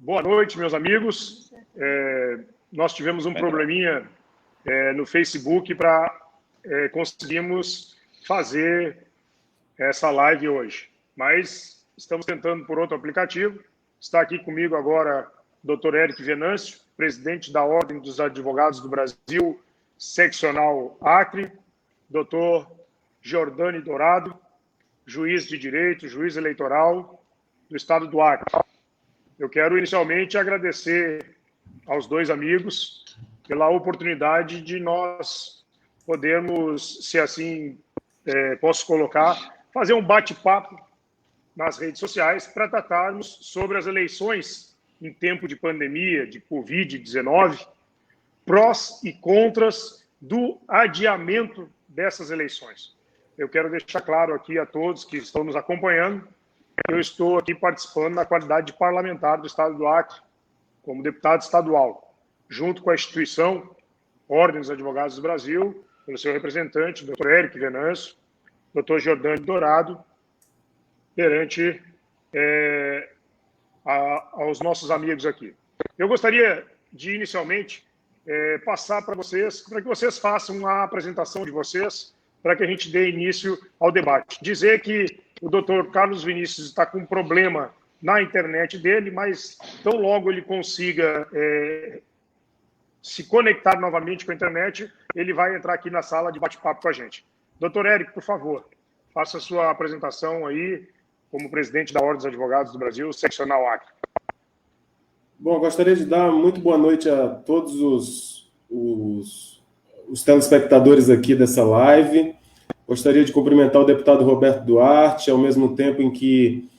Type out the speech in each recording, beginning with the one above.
Boa noite, meus amigos. Nós tivemos um probleminha no Facebook para conseguirmos fazer essa live hoje, mas estamos tentando por outro aplicativo. Está aqui comigo agora o Dr. Eric Venâncio, presidente da Ordem dos Advogados do Brasil, seccional Acre, Dr. Jordani Dourado, juiz de direito, juiz eleitoral do estado do Acre. Eu quero inicialmente agradecer aos dois amigos pela oportunidade de nós podermos, se assim posso colocar, fazer um bate-papo nas redes sociais para tratarmos sobre as eleições em tempo de pandemia, de Covid-19, prós e contras do adiamento dessas eleições. Eu quero deixar claro aqui a todos que estão nos acompanhando que eu estou aqui participando na qualidade de parlamentar do estado do Acre, como deputado estadual, junto com a instituição Ordem dos Advogados do Brasil, pelo seu representante, Dr. Eric Venâncio, Dr. Jordani Dourado, perante aos nossos amigos aqui. Eu gostaria de, inicialmente, passar para vocês, para que vocês façam a apresentação de vocês, para que a gente dê início ao debate. Dizer que o doutor Carlos Vinícius está com um problema na internet dele, mas tão logo ele consiga se conectar novamente com a internet, ele vai entrar aqui na sala de bate-papo com a gente. Doutor Eric, por favor, faça a sua apresentação aí como presidente da Ordem dos Advogados do Brasil, seccional Acre. Bom, gostaria de dar muito boa noite a todos os telespectadores aqui dessa live. Gostaria de cumprimentar o deputado Roberto Duarte, ao mesmo tempo em que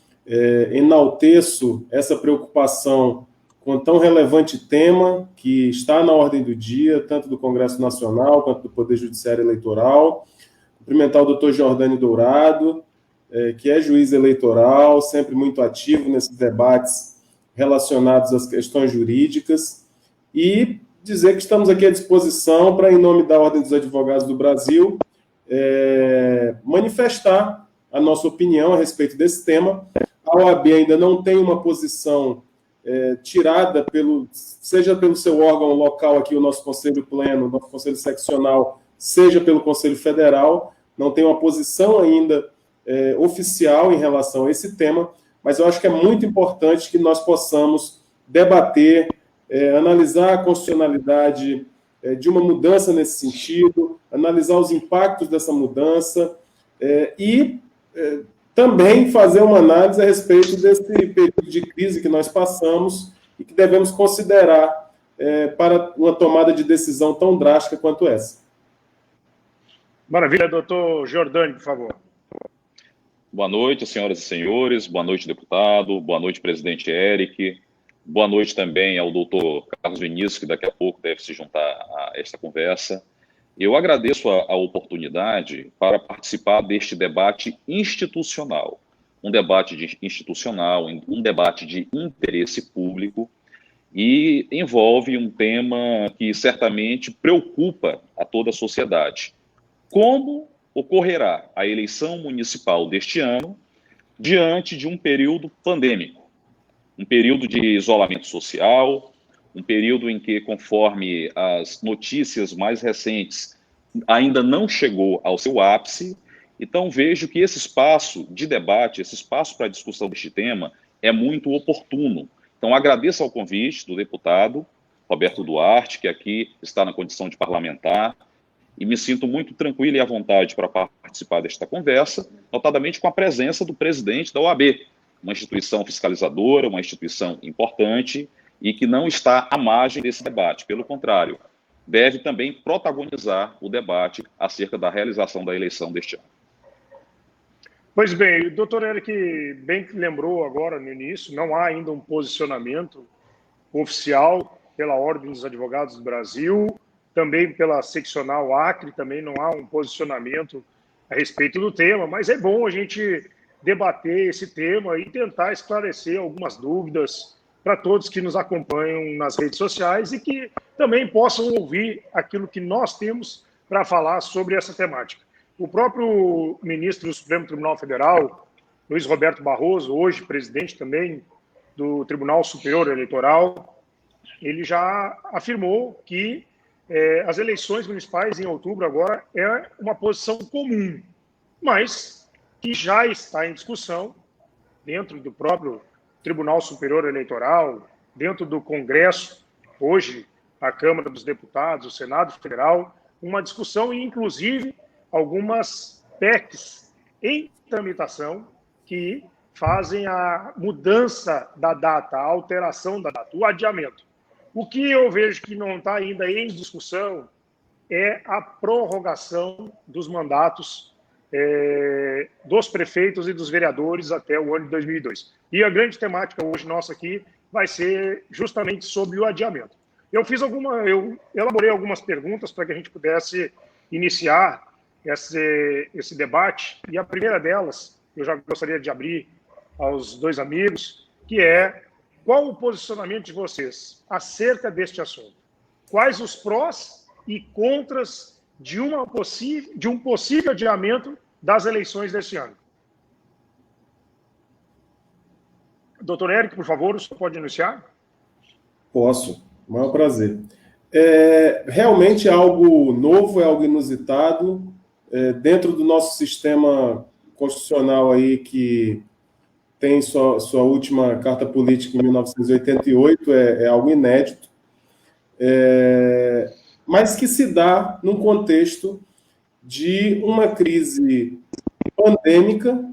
enalteço essa preocupação com tão relevante tema que está na ordem do dia, tanto do Congresso Nacional quanto do Poder Judiciário Eleitoral. Cumprimentar o doutor Jordani Dourado, que é juiz eleitoral, sempre muito ativo nesses debates relacionados às questões jurídicas, e dizer que estamos aqui à disposição para, em nome da Ordem dos Advogados do Brasil, manifestar a nossa opinião a respeito desse tema. A OAB ainda não tem uma posição tirada, seja pelo seu órgão local aqui, o nosso Conselho Pleno, o nosso Conselho Seccional, seja pelo Conselho Federal, não tem uma posição ainda oficial em relação a esse tema, mas eu acho que é muito importante que nós possamos debater, analisar a constitucionalidade de uma mudança nesse sentido, analisar os impactos dessa mudança e também fazer uma análise a respeito desse período de crise que nós passamos e que devemos considerar para uma tomada de decisão tão drástica quanto essa. Maravilha, doutor Jordani, por favor. Boa noite, senhoras e senhores. Boa noite, deputado. Boa noite, presidente Eric. Boa noite também ao doutor Carlos Vinícius, que daqui a pouco deve se juntar a esta conversa. Eu agradeço a oportunidade para participar deste debate institucional. Um debate institucional, um debate de interesse público e envolve um tema que certamente preocupa a toda a sociedade. Como ocorrerá a eleição municipal deste ano diante de um período pandêmico, um período de isolamento social, um período em que, conforme as notícias mais recentes, ainda não chegou ao seu ápice. Então, vejo que esse espaço de debate, esse espaço para a discussão deste tema é muito oportuno. Então, agradeço ao convite do deputado Roberto Duarte, que aqui está na condição de parlamentar, e me sinto muito tranquilo e à vontade para participar desta conversa, notadamente com a presença do presidente da OAB, uma instituição fiscalizadora, uma instituição importante e que não está à margem desse debate. Pelo contrário, deve também protagonizar o debate acerca da realização da eleição deste ano. Pois bem, o doutor Eric bem lembrou agora no início, não há ainda um posicionamento oficial pela Ordem dos Advogados do Brasil, também pela seccional Acre, também não há um posicionamento a respeito do tema, mas é bom a gente debater esse tema e tentar esclarecer algumas dúvidas para todos que nos acompanham nas redes sociais e que também possam ouvir aquilo que nós temos para falar sobre essa temática. O próprio ministro do Supremo Tribunal Federal, Luiz Roberto Barroso, hoje presidente também do Tribunal Superior Eleitoral, ele já afirmou que as eleições municipais em outubro agora é uma posição comum, mas que já está em discussão dentro do próprio Tribunal Superior Eleitoral, dentro do Congresso, hoje a Câmara dos Deputados, o Senado Federal, uma discussão e, inclusive, algumas PECs em tramitação que fazem a mudança da data, a alteração da data, o adiamento. O que eu vejo que não está ainda em discussão é a prorrogação dos mandatos dos prefeitos e dos vereadores até o ano de 2002. E a grande temática hoje nossa aqui vai ser justamente sobre o adiamento. Eu elaborei algumas perguntas para que a gente pudesse iniciar esse debate, e a primeira delas, eu já gostaria de abrir aos dois amigos, que é: qual o posicionamento de vocês acerca deste assunto? Quais os prós e contras de um possível adiamento das eleições deste ano? Doutor Érico, por favor, o senhor pode iniciar? Posso, o maior prazer. Realmente é algo novo, é algo inusitado, dentro do nosso sistema constitucional aí, que tem sua última carta política em 1988, é algo inédito, mas que se dá num contexto de uma crise pandêmica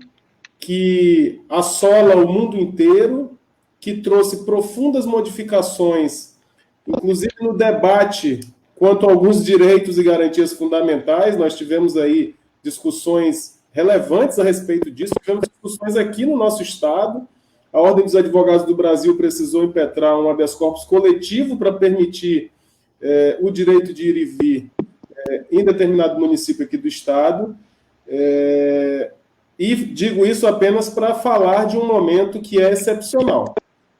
que assola o mundo inteiro, que trouxe profundas modificações, inclusive no debate quanto a alguns direitos e garantias fundamentais. Nós tivemos aí discussões relevantes a respeito disso, tivemos discussões aqui no nosso Estado. A Ordem dos Advogados do Brasil precisou impetrar um habeas corpus coletivo para permitir o direito de ir e vir em determinado município aqui do Estado. E digo isso apenas para falar de um momento que é excepcional.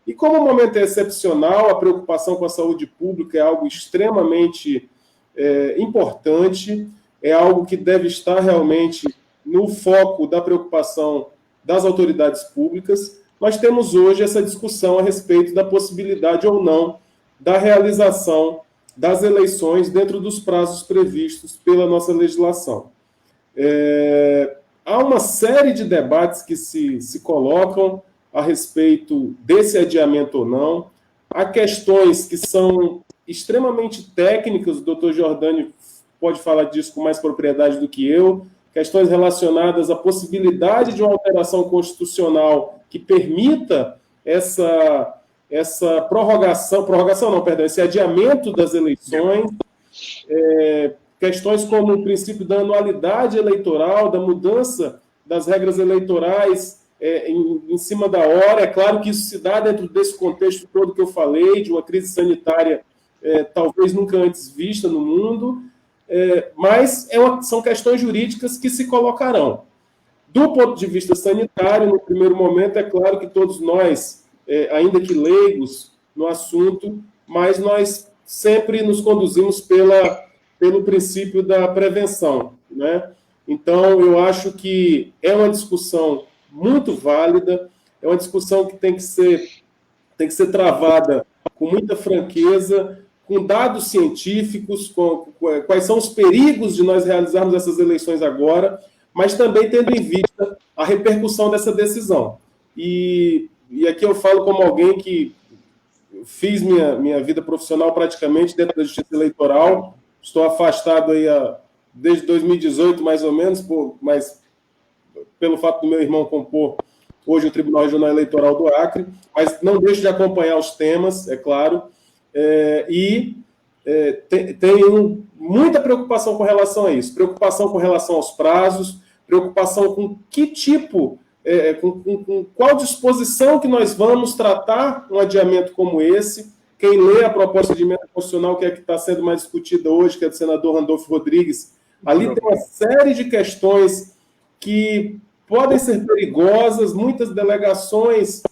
E como o momento é excepcional, a preocupação com a saúde pública é algo extremamente importante, é algo que deve estar realmente no foco da preocupação das autoridades públicas. Nós temos hoje essa discussão a respeito da possibilidade ou não da realização das eleições dentro dos prazos previstos pela nossa legislação. Há uma série de debates que se colocam a respeito desse adiamento ou não. Há questões que são extremamente técnicas, o doutor Giordani pode falar disso com mais propriedade do que eu, questões relacionadas à possibilidade de uma alteração constitucional que permita essa esse adiamento das eleições, questões como o princípio da anualidade eleitoral, da mudança das regras eleitorais em cima da hora. É claro que isso se dá dentro desse contexto todo que eu falei, de uma crise sanitária talvez nunca antes vista no mundo, mas são questões jurídicas que se colocarão. Do ponto de vista sanitário, no primeiro momento, é claro que todos nós, ainda que leigos no assunto, mas nós sempre nos conduzimos pelo princípio da prevenção, né? Então, eu acho que é uma discussão muito válida, é uma discussão que tem que ser travada com muita franqueza, com dados científicos, quais são os perigos de nós realizarmos essas eleições agora, mas também tendo em vista a repercussão dessa decisão. E aqui eu falo como alguém que fiz minha vida profissional praticamente dentro da Justiça Eleitoral. Estou afastado aí desde 2018, mais ou menos, mas pelo fato do meu irmão compor hoje o Tribunal Regional Eleitoral do Acre, mas não deixo de acompanhar os temas, é claro, tenho muita preocupação com relação a isso, preocupação com relação aos prazos, preocupação com que tipo, com qual disposição que nós vamos tratar um adiamento como esse. Quem lê a proposta de emenda constitucional, que é a que está sendo mais discutida hoje, que é do senador Randolfo Rodrigues, ali tem uma série de questões que podem ser perigosas, muitas delegações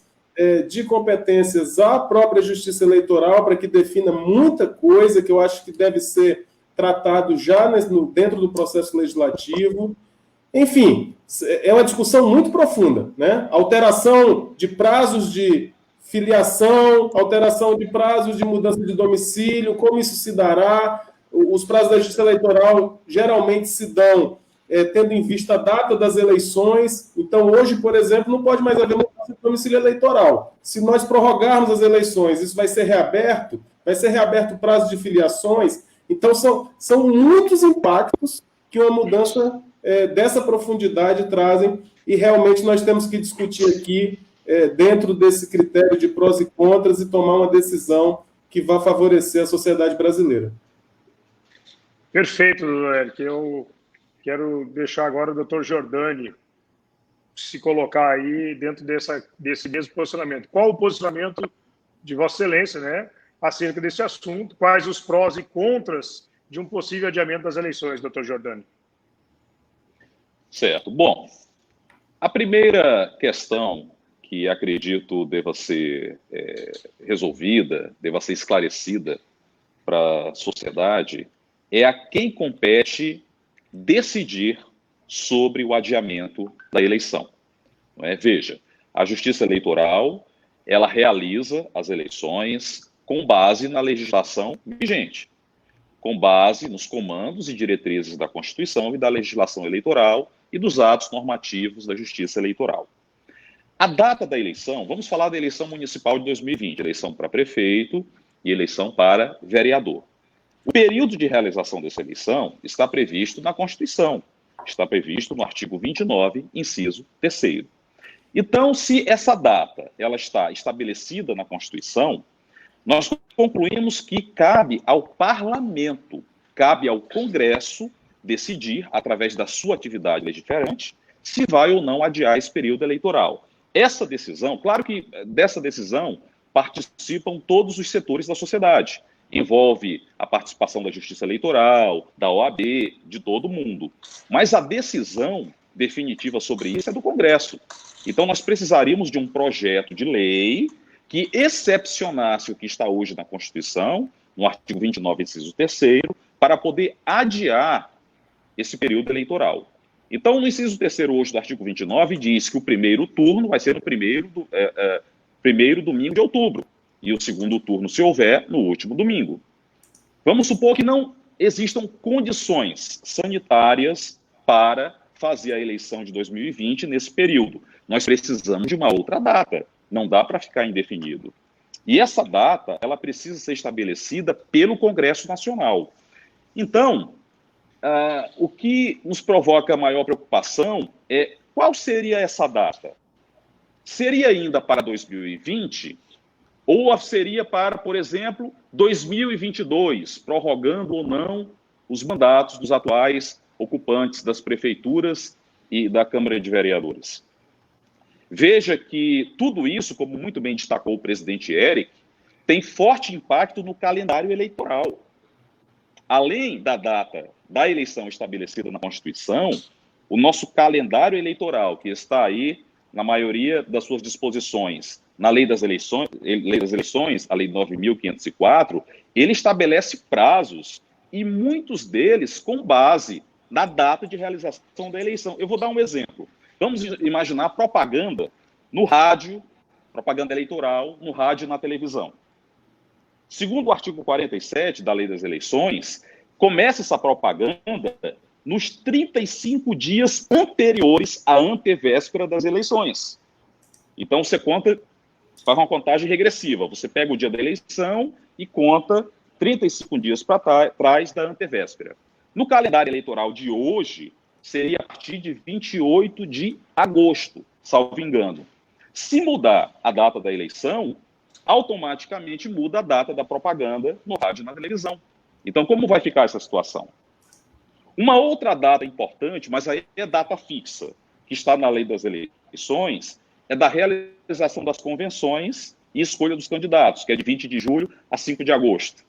de competências à própria Justiça Eleitoral para que defina muita coisa que eu acho que deve ser tratado já dentro do processo legislativo. Enfim, é uma discussão muito profunda, né? Alteração de prazos de filiação, alteração de prazos de mudança de domicílio, como isso se dará. Os prazos da Justiça Eleitoral geralmente se dão tendo em vista a data das eleições. Então, hoje, por exemplo, não pode mais haver mudança de domicílio eleitoral. Se nós prorrogarmos as eleições, isso vai ser reaberto o prazo de filiações. Então, são muitos impactos que uma mudança dessa profundidade trazem, e realmente nós temos que discutir aqui, dentro desse critério de prós e contras, e tomar uma decisão que vá favorecer a sociedade brasileira. Perfeito, Eric. Eu quero deixar agora o doutor Giordani se colocar aí dentro desse mesmo posicionamento. Qual o posicionamento de Vossa Excelência, né, acerca desse assunto? Quais os prós e contras de um possível adiamento das eleições, doutor Giordani? Certo. Bom, a primeira questão que acredito deva ser resolvida, deva ser esclarecida para a sociedade, é a quem compete decidir sobre o adiamento da eleição. Não é? Veja, a Justiça Eleitoral, ela realiza as eleições com base na legislação vigente, com base nos comandos e diretrizes da Constituição e da legislação eleitoral e dos atos normativos da Justiça Eleitoral. A data da eleição, vamos falar da eleição municipal de 2020, eleição para prefeito e eleição para vereador. O período de realização dessa eleição está previsto na Constituição, está previsto no artigo 29, inciso 3º. Então, se essa data ela está estabelecida na Constituição, nós concluímos que cabe ao Parlamento, cabe ao Congresso decidir, através da sua atividade legiferante, se vai ou não adiar esse período eleitoral. Essa decisão, claro que dessa decisão participam todos os setores da sociedade. Envolve a participação da Justiça Eleitoral, da OAB, de todo mundo. Mas a decisão definitiva sobre isso é do Congresso. Então, nós precisaríamos de um projeto de lei que excepcionasse o que está hoje na Constituição, no artigo 29, inciso 3º, para poder adiar esse período eleitoral. Então, no inciso 3º hoje do artigo 29, diz que o primeiro turno vai ser no primeiro domingo de outubro. E o segundo turno, se houver, no último domingo. Vamos supor que não existam condições sanitárias para fazer a eleição de 2020 nesse período. Nós precisamos de uma outra data. Não dá para ficar indefinido. E essa data, ela precisa ser estabelecida pelo Congresso Nacional. Então, o que nos provoca maior preocupação é qual seria essa data? Seria ainda para 2020? Ou seria para, por exemplo, 2022, prorrogando ou não os mandatos dos atuais ocupantes das prefeituras e da Câmara de Vereadores? Veja que tudo isso, como muito bem destacou o presidente Eric, tem forte impacto no calendário eleitoral. Além da data da eleição estabelecida na Constituição, o nosso calendário eleitoral, que está aí na maioria das suas disposições, na Lei das Eleições, a Lei 9.504, ele estabelece prazos, e muitos deles com base na data de realização da eleição. Eu vou dar um exemplo. Vamos imaginar propaganda no rádio, propaganda eleitoral, no rádio e na televisão. Segundo o artigo 47 da Lei das Eleições, começa essa propaganda nos 35 dias anteriores à antevéspera das eleições. Então, você faz uma contagem regressiva. Você pega o dia da eleição e conta 35 dias para trás da antevéspera. No calendário eleitoral de hoje, seria a partir de 28 de agosto, salvo engano. Se mudar a data da eleição, automaticamente muda a data da propaganda no rádio e na televisão. Então, como vai ficar essa situação? Uma outra data importante, mas aí é data fixa, que está na Lei das Eleições, é da realização das convenções e escolha dos candidatos, que é de 20 de julho a 5 de agosto.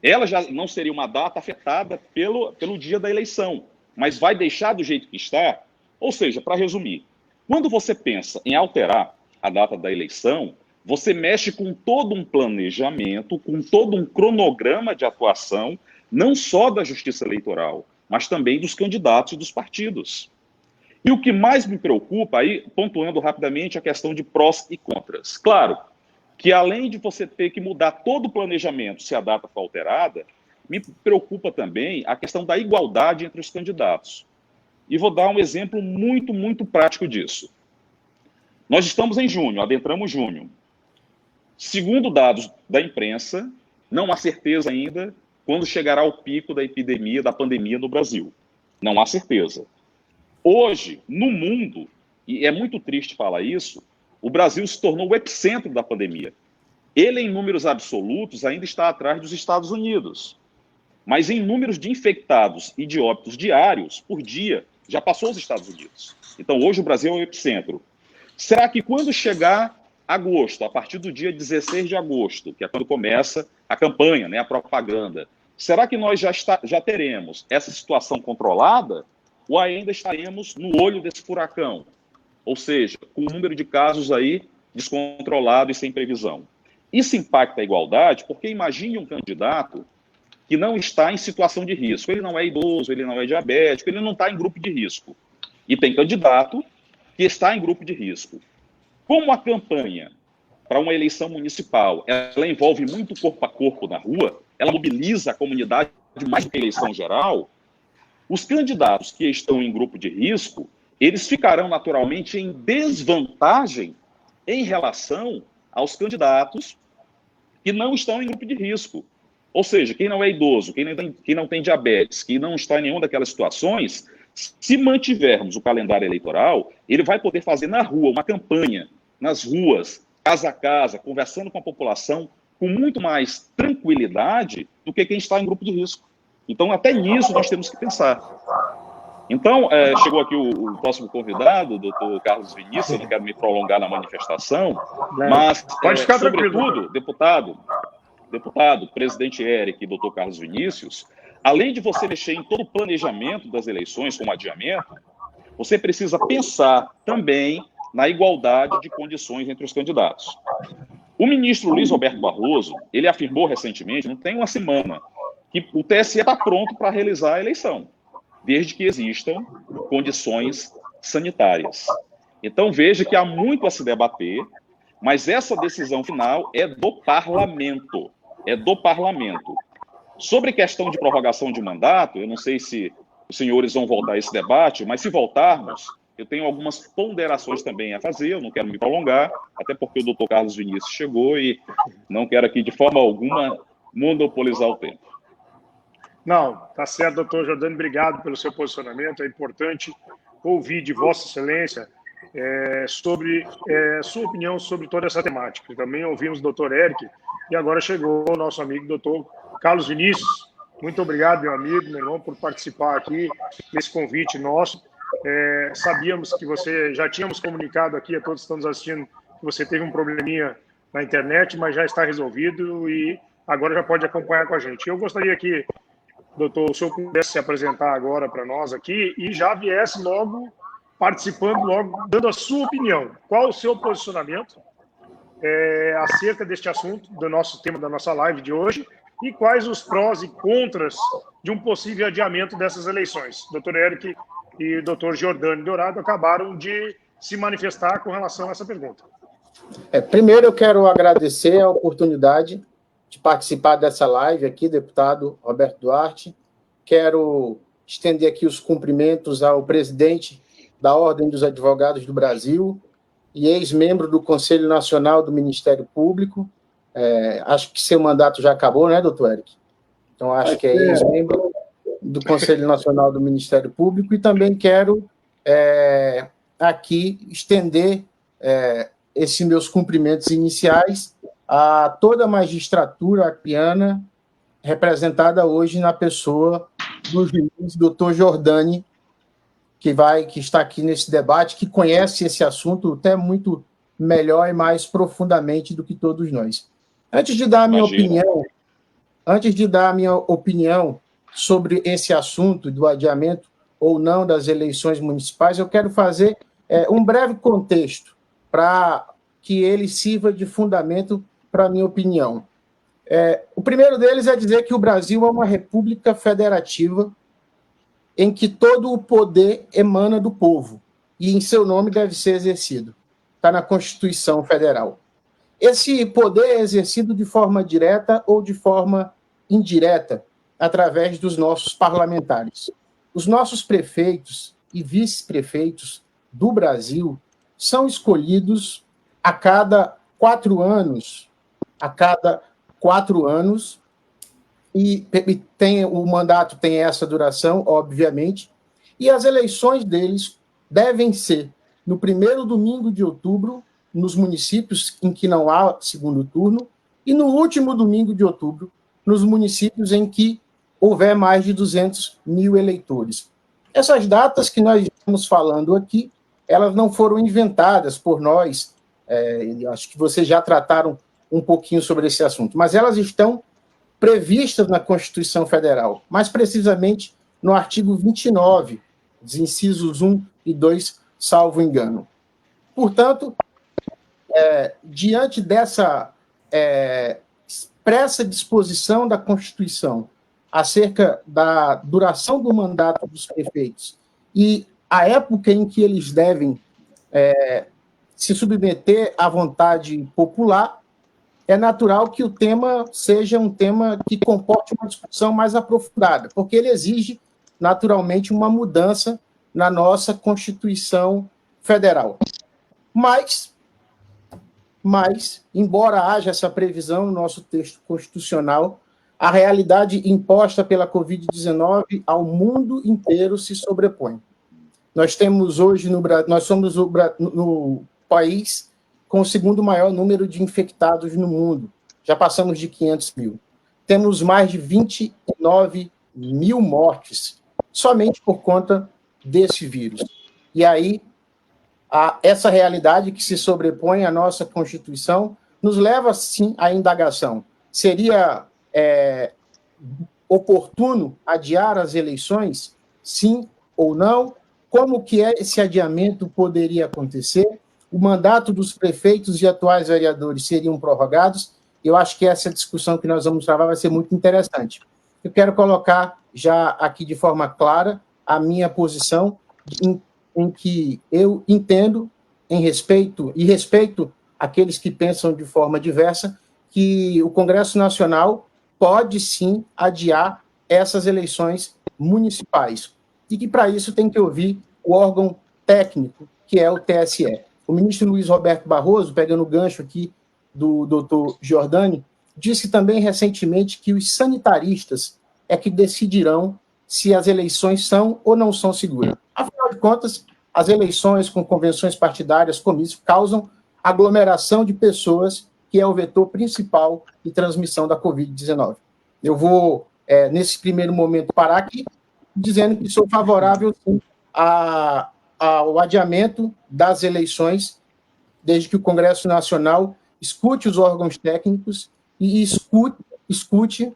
Ela já não seria uma data afetada pelo dia da eleição, mas vai deixar do jeito que está. Ou seja, para resumir, quando você pensa em alterar a data da eleição, você mexe com todo um planejamento, com todo um cronograma de atuação, não só da Justiça Eleitoral, mas também dos candidatos e dos partidos. E o que mais me preocupa, aí pontuando rapidamente a questão de prós e contras. Claro, que além de você ter que mudar todo o planejamento se a data for alterada, me preocupa também a questão da igualdade entre os candidatos. E vou dar um exemplo muito, muito prático disso. Nós estamos em junho, adentramos junho. Segundo dados da imprensa, não há certeza ainda quando chegará o pico da epidemia, da pandemia no Brasil. Não há certeza. Hoje, no mundo, e é muito triste falar isso, o Brasil se tornou o epicentro da pandemia. Ele, em números absolutos, ainda está atrás dos Estados Unidos. Mas em números de infectados e de óbitos diários, por dia, já passou os Estados Unidos. Então, hoje o Brasil é o epicentro. Será que quando chegar agosto, a partir do dia 16 de agosto, que é quando começa a campanha, né, a propaganda, será que nós já teremos essa situação controlada ou ainda estaremos no olho desse furacão? Ou seja, com o número de casos aí descontrolado e sem previsão. Isso impacta a igualdade porque imagine um candidato que não está em situação de risco. Ele não é idoso, ele não é diabético, ele não está em grupo de risco. E tem candidato que está em grupo de risco. Como a campanha para uma eleição municipal, ela envolve muito corpo a corpo na rua, ela mobiliza a comunidade mais do que a eleição geral, os candidatos que estão em grupo de risco, eles ficarão naturalmente em desvantagem em relação aos candidatos que não estão em grupo de risco. Ou seja, quem não é idoso, quem não tem diabetes, quem não está em nenhuma daquelas situações, se mantivermos o calendário eleitoral, ele vai poder fazer na rua uma campanha, nas ruas, casa a casa, conversando com a população, com muito mais tranquilidade do que quem está em grupo de risco. Então, até nisso nós temos que pensar. Então, chegou aqui o próximo convidado, o doutor Carlos Vinícius, eu não quero me prolongar na manifestação, mas, pode ficar sobretudo, deputado, presidente Eric e doutor Carlos Vinícius, além de você mexer em todo o planejamento das eleições, como adiamento, você precisa pensar também na igualdade de condições entre os candidatos. O ministro Luiz Roberto Barroso, ele afirmou recentemente, não tem uma semana, que o TSE está pronto para realizar a eleição, desde que existam condições sanitárias. Então, veja que há muito a se debater, mas essa decisão final é do parlamento. É do parlamento. Sobre questão de prorrogação de mandato, eu não sei se os senhores vão voltar a esse debate, mas se voltarmos, eu tenho algumas ponderações também a fazer, eu não quero me prolongar, até porque o doutor Carlos Vinícius chegou e não quero aqui de forma alguma monopolizar o tempo. Não, tá certo, doutor Jordani, obrigado pelo seu posicionamento. É importante ouvir de Vossa Excelência sobre sua opinião sobre toda essa temática. Também ouvimos o doutor Eric e agora chegou o nosso amigo doutor Carlos Vinícius. Muito obrigado, meu amigo, meu irmão, por participar aqui desse convite nosso. Sabíamos que você, já tínhamos comunicado aqui a todos que estão nos assistindo, que você teve um probleminha na internet, mas já está resolvido e agora já pode acompanhar com a gente. Eu gostaria que, doutor, o senhor pudesse se apresentar agora para nós aqui e já viesse logo participando, logo dando a sua opinião. Qual o seu posicionamento acerca deste assunto, do nosso tema da nossa live de hoje, e quais os prós e contras de um possível adiamento dessas eleições? Doutor Eric e doutor Jordani Dourado acabaram de se manifestar com relação a essa pergunta. Primeiro, eu quero agradecer a oportunidade de participar dessa live aqui, deputado Roberto Duarte. Quero estender aqui os cumprimentos ao presidente da Ordem dos Advogados do Brasil e ex-membro do Conselho Nacional do Ministério Público. Acho que seu mandato já acabou, né, doutor Eric? Então, acho que é ex-membro do Conselho Nacional do Ministério Público e também quero aqui estender esses meus cumprimentos iniciais a toda a magistratura acreana, representada hoje na pessoa do juiz doutor Jordani, que está aqui nesse debate, que conhece esse assunto até muito melhor e mais profundamente do que todos nós. Antes de dar a minha opinião sobre esse assunto do adiamento ou não das eleições municipais, eu quero fazer um breve contexto para que ele sirva de fundamento para a minha opinião. O primeiro deles é dizer que o Brasil é uma república federativa em que todo o poder emana do povo e em seu nome deve ser exercido. Está na Constituição Federal. esse poder é exercido de forma direta ou de forma indireta, através dos nossos parlamentares. Os nossos prefeitos e vice-prefeitos do Brasil são escolhidos a cada 4 anos. A cada 4 anos, e o mandato tem essa duração, obviamente, e as eleições deles devem ser no primeiro domingo de outubro, nos municípios em que não há segundo turno, e no último domingo de outubro, nos municípios em que houver mais de 200 mil eleitores. Essas datas que nós estamos falando aqui, elas não foram inventadas por nós, acho que vocês já trataram um pouquinho sobre esse assunto, mas elas estão previstas na Constituição Federal, mais precisamente no artigo 29, dos incisos 1 e 2, salvo engano. Portanto, diante dessa expressa disposição da Constituição acerca da duração do mandato dos prefeitos e a época em que eles devem se submeter à vontade popular, é natural que o tema seja um tema que comporte uma discussão mais aprofundada, porque ele exige, naturalmente, uma mudança na nossa Constituição Federal. Mas, embora haja essa previsão no nosso texto constitucional, a realidade imposta pela Covid-19 ao mundo inteiro se sobrepõe. Nós temos hoje, nós somos no país com o segundo maior número de infectados no mundo. Já passamos de 500 mil. Temos mais de 29 mil mortes, somente por conta desse vírus. E aí, essa realidade que se sobrepõe à nossa Constituição nos leva, sim, à indagação. Seria oportuno adiar as eleições? Sim ou não? Como que esse adiamento poderia acontecer? O mandato dos prefeitos e atuais vereadores seriam prorrogados? Eu acho que essa discussão que nós vamos travar vai ser muito interessante. Eu quero colocar já aqui de forma clara a minha posição em que eu entendo, respeito aqueles que pensam de forma diversa, que o Congresso Nacional pode sim adiar essas eleições municipais e que para isso tem que ouvir o órgão técnico, que é o TSE. O ministro Luiz Roberto Barroso, pegando o gancho aqui do doutor Giordani, disse também recentemente que os sanitaristas é que decidirão se as eleições são ou não são seguras. Afinal de contas, as eleições com convenções partidárias, comícios, causam aglomeração de pessoas, que é o vetor principal de transmissão da Covid-19. Eu vou, nesse primeiro momento, parar aqui, dizendo que sou favorável, sim, ao adiamento das eleições, desde que o Congresso Nacional escute os órgãos técnicos e escute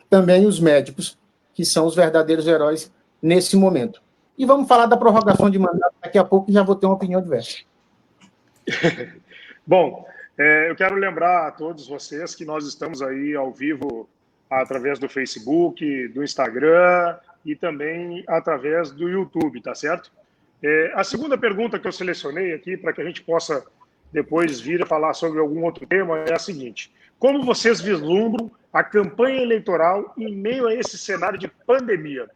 também os médicos, que são os verdadeiros heróis nesse momento. E vamos falar da prorrogação de mandato daqui a pouco, e já vou ter uma opinião diversa. Bom, eu quero lembrar a todos vocês que nós estamos aí ao vivo através do Facebook, do Instagram e também através do YouTube, tá certo? A segunda pergunta que eu selecionei aqui, para que a gente possa depois vir a falar sobre algum outro tema, é a seguinte: como vocês vislumbram a campanha eleitoral em meio a esse cenário de pandemia,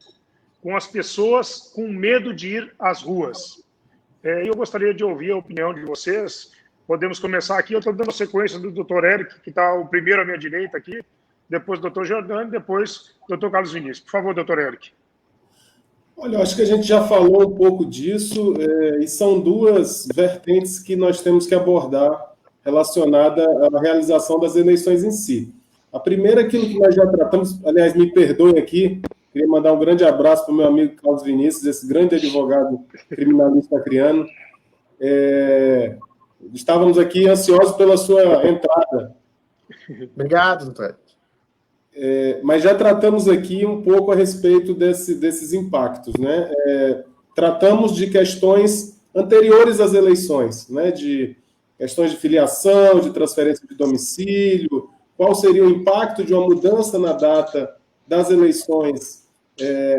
com as pessoas com medo de ir às ruas? Eu gostaria de ouvir a opinião de vocês. Podemos começar aqui. Eu estou dando sequência do doutor Eric, que está o primeiro à minha direita aqui, depois o doutor Giordani, depois o doutor Carlos Vinícius. Por favor, doutor Eric. Olha, eu acho que a gente já falou um pouco disso, e são duas vertentes que nós temos que abordar relacionada à realização das eleições em si. A primeira é aquilo que nós já tratamos, aliás, me perdoem aqui, queria mandar um grande abraço para o meu amigo Carlos Vinícius, esse grande advogado criminalista acriano. Estávamos aqui ansiosos pela sua entrada. Obrigado, doutor. Mas já tratamos aqui um pouco a respeito desses impactos, né? Tratamos de questões anteriores às eleições, né? De questões de filiação, de transferência de domicílio, qual seria o impacto de uma mudança na data das eleições,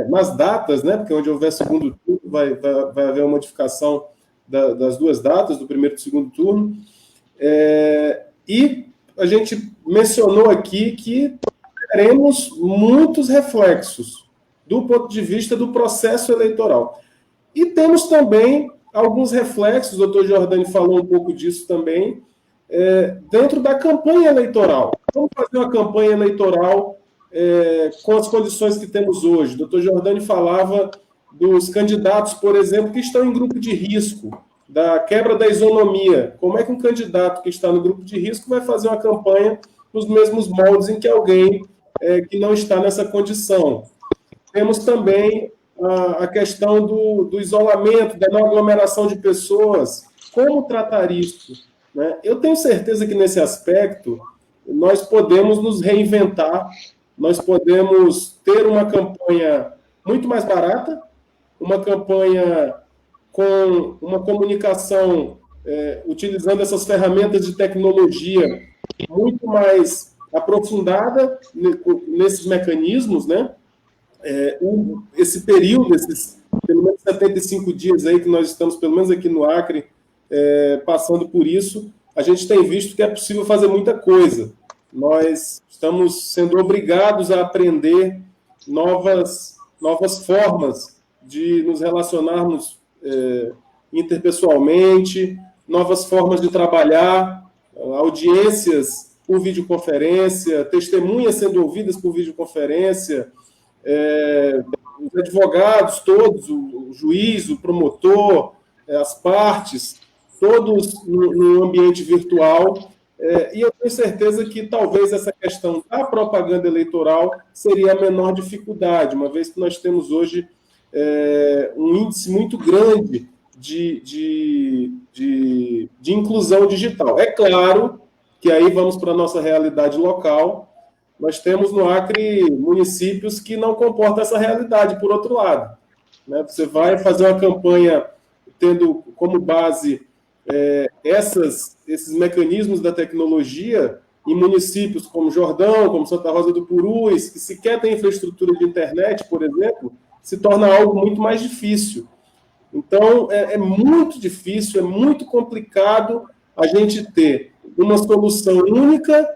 nas datas, né? Porque onde houver segundo turno vai haver uma modificação das duas datas, do primeiro e do segundo turno. E a gente mencionou aqui que teremos muitos reflexos do ponto de vista do processo eleitoral. E temos também alguns reflexos, o doutor Giordani falou um pouco disso também, dentro da campanha eleitoral. Vamos fazer uma campanha eleitoral com as condições que temos hoje. O doutor Giordani falava dos candidatos, por exemplo, que estão em grupo de risco, da quebra da isonomia. Como é que um candidato que está no grupo de risco vai fazer uma campanha nos mesmos moldes em que alguém que não está nessa condição? Temos também a questão do isolamento, da não aglomeração de pessoas. Como tratar isso? Né? Eu tenho certeza que, nesse aspecto, nós podemos nos reinventar, nós podemos ter uma campanha muito mais barata, uma campanha com uma comunicação utilizando essas ferramentas de tecnologia muito mais aprofundada nesses mecanismos, né? Esse período, esses pelo menos 75 dias aí que nós estamos, pelo menos aqui no Acre, passando por isso, a gente tem visto que é possível fazer muita coisa. Nós estamos sendo obrigados a aprender novas formas de nos relacionarmos interpessoalmente, novas formas de trabalhar, audiências por videoconferência, testemunhas sendo ouvidas por videoconferência, os advogados todos, o juiz, o promotor, as partes, todos no ambiente virtual, e eu tenho certeza que talvez essa questão da propaganda eleitoral seria a menor dificuldade, uma vez que nós temos hoje um índice muito grande de inclusão digital. É claro que aí vamos para a nossa realidade local. Nós temos no Acre municípios que não comportam essa realidade, por outro lado. Né? Você vai fazer uma campanha tendo como base esses mecanismos da tecnologia em municípios como Jordão, como Santa Rosa do Purus, que sequer tem infraestrutura de internet, por exemplo, se torna algo muito mais difícil. Então, é muito difícil, é muito complicado a gente ter uma solução única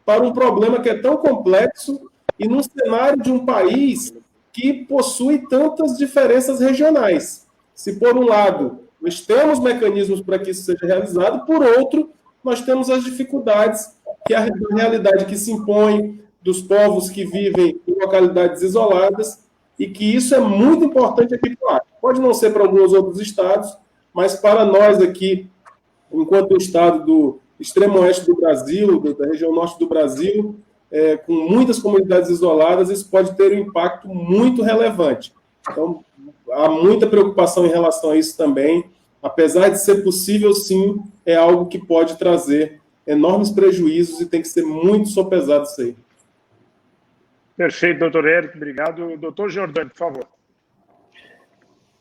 para um problema que é tão complexo e num cenário de um país que possui tantas diferenças regionais. Se, por um lado, nós temos mecanismos para que isso seja realizado, por outro, nós temos as dificuldades que a realidade que se impõe dos povos que vivem em localidades isoladas, e que isso é muito importante aqui para o Acre. Pode não ser para alguns outros estados, mas para nós aqui, enquanto estado do extremo oeste do Brasil, da região norte do Brasil, com muitas comunidades isoladas, isso pode ter um impacto muito relevante. Então, há muita preocupação em relação a isso também. Apesar de ser possível, sim, é algo que pode trazer enormes prejuízos e tem que ser muito sopesado isso aí. Perfeito, doutor Érico, obrigado. Doutor Giordani, por favor.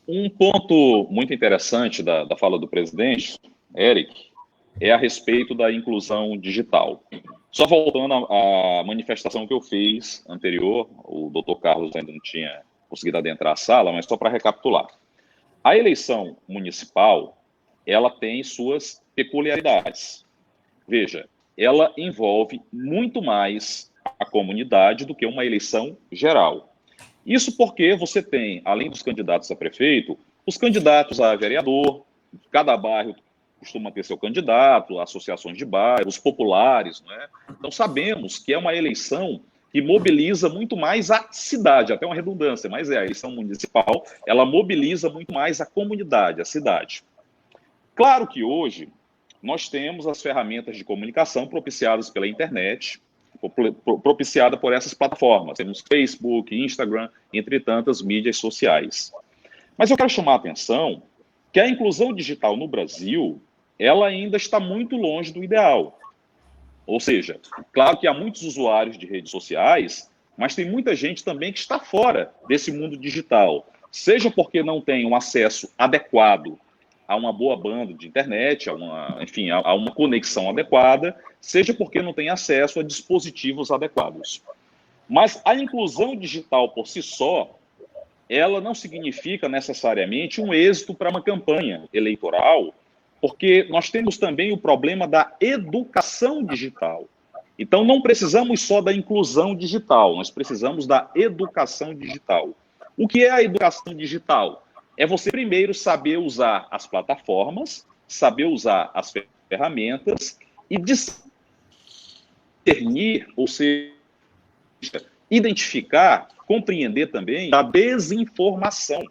Um ponto muito interessante da fala do presidente, Eric, é a respeito da inclusão digital. Só voltando à manifestação que eu fiz anterior, o doutor Carlos ainda não tinha conseguido adentrar a sala, mas só para recapitular. A eleição municipal, ela tem suas peculiaridades. Veja, ela envolve muito mais a comunidade do que uma eleição geral. Isso porque você tem, além dos candidatos a prefeito, os candidatos a vereador, cada bairro costuma ter seu candidato, associações de bairros, populares, não é? Então sabemos que é uma eleição que mobiliza muito mais a cidade, até uma redundância, mas a eleição municipal, ela mobiliza muito mais a comunidade, a cidade. Claro que hoje nós temos as ferramentas de comunicação propiciadas pela internet, propiciada por essas plataformas. Temos Facebook, Instagram, entre tantas mídias sociais. Mas eu quero chamar a atenção que a inclusão digital no Brasil, ela ainda está muito longe do ideal. Ou seja, claro que há muitos usuários de redes sociais, mas tem muita gente também que está fora desse mundo digital, seja porque não tem um acesso adequado a uma boa banda de internet, a uma conexão adequada, seja porque não tem acesso a dispositivos adequados. Mas a inclusão digital por si só, ela não significa necessariamente um êxito para uma campanha eleitoral, porque nós temos também o problema da educação digital. Então, não precisamos só da inclusão digital, nós precisamos da educação digital. O que é a educação digital? É você primeiro saber usar as plataformas, saber usar as ferramentas e discernir, ou seja, identificar, compreender também a desinformação.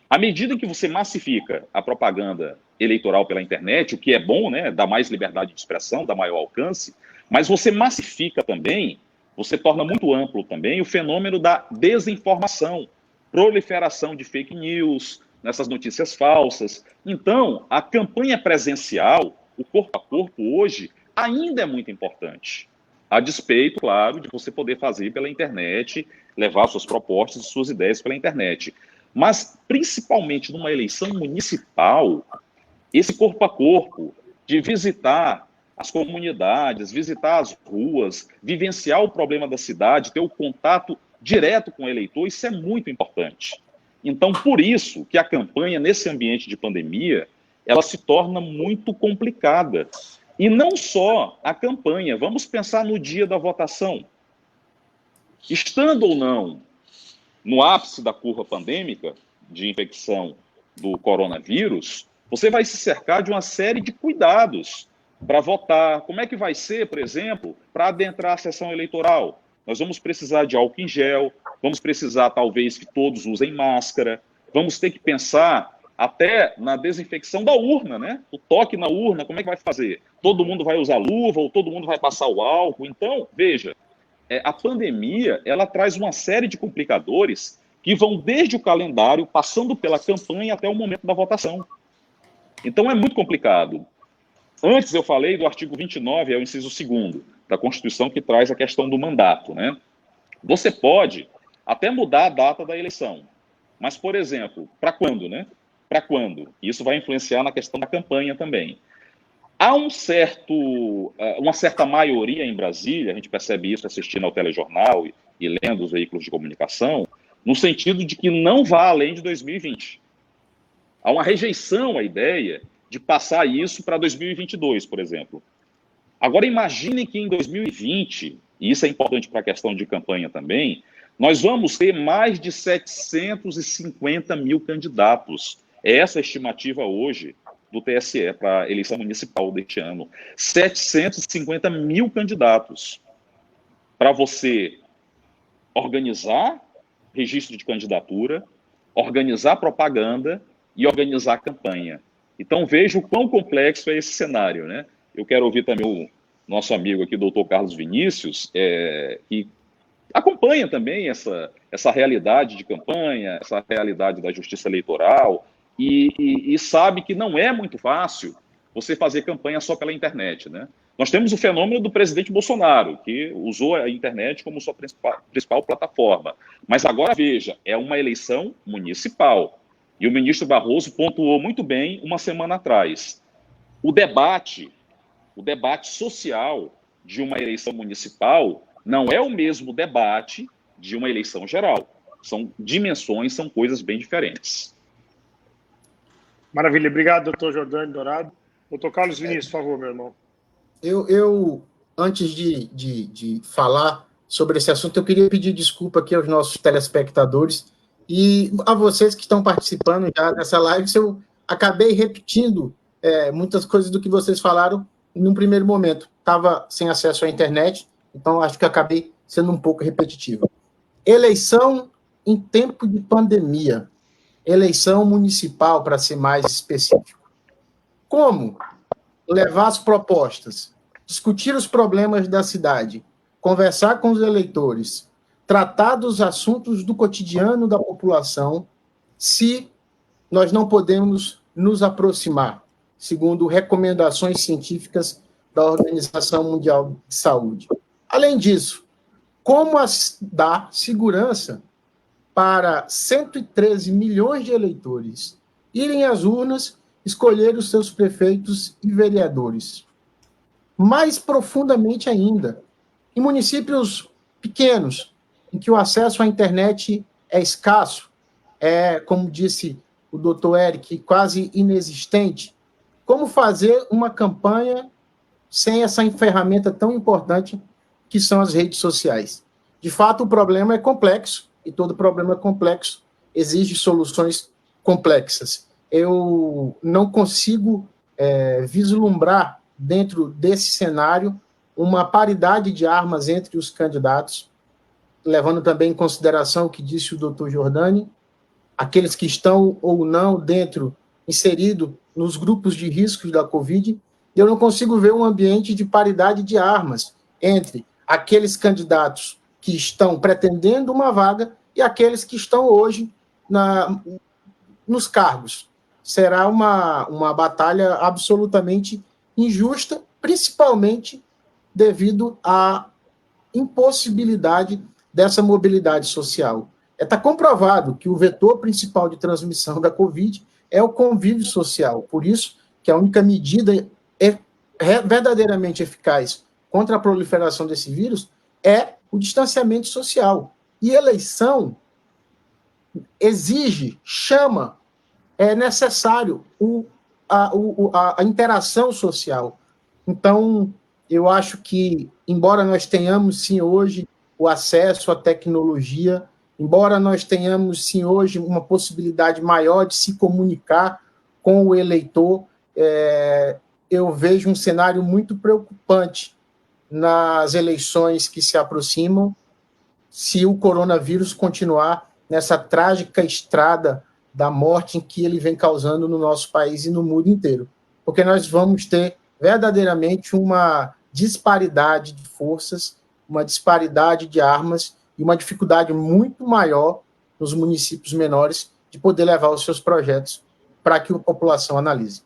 À medida que você massifica a propaganda eleitoral pela internet, o que é bom, né, dá mais liberdade de expressão, dá maior alcance, mas você massifica também, você torna muito amplo também o fenômeno da desinformação, proliferação de fake news, nessas notícias falsas. Então, a campanha presencial, o corpo a corpo hoje, ainda é muito importante. A despeito, claro, de você poder fazer pela internet, levar suas propostas e suas ideias pela internet. Mas, principalmente numa eleição municipal, esse corpo a corpo, de visitar as comunidades, visitar as ruas, vivenciar o problema da cidade, ter o contato direto com o eleitor, isso é muito importante. Então, por isso que a campanha, nesse ambiente de pandemia, ela se torna muito complicada. E não só a campanha, vamos pensar no dia da votação. Estando ou não no ápice da curva pandêmica de infecção do coronavírus, você vai se cercar de uma série de cuidados para votar. Como é que vai ser, por exemplo, para adentrar a sessão eleitoral? Nós vamos precisar de álcool em gel, vamos precisar, talvez, que todos usem máscara, vamos ter que pensar até na desinfecção da urna, né? O toque na urna, como é que vai fazer? Todo mundo vai usar luva ou todo mundo vai passar o álcool? Então, veja, a pandemia, ela traz uma série de complicadores que vão desde o calendário, passando pela campanha até o momento da votação. Então, é muito complicado. Antes eu falei do artigo 29, é o inciso 2º da Constituição, que traz a questão do mandato, né? Você pode até mudar a data da eleição, mas, por exemplo, para quando, né? Para quando? Isso vai influenciar na questão da campanha também. Há uma certa maioria em Brasília, a gente percebe isso assistindo ao telejornal e lendo os veículos de comunicação, no sentido de que não vá além de 2020. Há uma rejeição à ideia de passar isso para 2022, por exemplo. Agora, imaginem que em 2020, e isso é importante para a questão de campanha também, nós vamos ter mais de 750 mil candidatos. Essa é a estimativa hoje do TSE para a eleição municipal deste ano. 750 mil candidatos para você organizar registro de candidatura, organizar propaganda e organizar campanha. Então, veja o quão complexo é esse cenário, né? Eu quero ouvir também o nosso amigo aqui, doutor Carlos Vinícius, que acompanha também essa realidade de campanha, essa realidade da justiça eleitoral, e sabe que não é muito fácil você fazer campanha só pela internet, né? Nós temos o fenômeno do presidente Bolsonaro, que usou a internet como sua principal plataforma. Mas agora, veja, é uma eleição municipal. E o ministro Barroso pontuou muito bem uma semana atrás. O debate social de uma eleição municipal não é o mesmo debate de uma eleição geral. São dimensões, são coisas bem diferentes. Maravilha. Obrigado, doutor Jordânia Dourado. Doutor Carlos Vinícius, por favor, meu irmão. Eu antes de falar sobre esse assunto, eu queria pedir desculpa aqui aos nossos telespectadores e a vocês que estão participando já dessa live, se eu acabei repetindo muitas coisas do que vocês falaram num primeiro momento. Estava sem acesso à internet, então acho que acabei sendo um pouco repetitivo. Eleição em tempo de pandemia. Eleição municipal, para ser mais específico. Como levar as propostas, discutir os problemas da cidade, conversar com os eleitores, tratar dos assuntos do cotidiano da população, se nós não podemos nos aproximar, segundo recomendações científicas da Organização Mundial de Saúde. Além disso, como dar segurança para 113 milhões de eleitores irem às urnas escolher os seus prefeitos e vereadores? Mais profundamente ainda, em municípios pequenos, em que o acesso à internet é escasso, como disse o doutor Eric, quase inexistente, como fazer uma campanha sem essa ferramenta tão importante que são as redes sociais. De fato, o problema é complexo, e todo problema complexo exige soluções complexas. Eu não consigo vislumbrar, dentro desse cenário, uma paridade de armas entre os candidatos, levando também em consideração o que disse o doutor Giordani, aqueles que estão ou não inserido nos grupos de risco da Covid. Eu não consigo ver um ambiente de paridade de armas entre aqueles candidatos que estão pretendendo uma vaga e aqueles que estão hoje nos cargos. Será uma batalha absolutamente injusta, principalmente devido à impossibilidade dessa mobilidade social. Está comprovado que o vetor principal de transmissão da Covid é o convívio social. Por isso que a única medida verdadeiramente eficaz contra a proliferação desse vírus é o distanciamento social. E eleição exige, chama, é necessário a interação social. Então, eu acho que, embora nós tenhamos, sim, hoje o acesso à tecnologia, embora nós tenhamos, sim, hoje uma possibilidade maior de se comunicar com o eleitor, eu vejo um cenário muito preocupante nas eleições que se aproximam, se o coronavírus continuar nessa trágica estrada da morte em que ele vem causando no nosso país e no mundo inteiro. Porque nós vamos ter verdadeiramente uma disparidade de forças, uma disparidade de armas e uma dificuldade muito maior nos municípios menores de poder levar os seus projetos para que a população analise.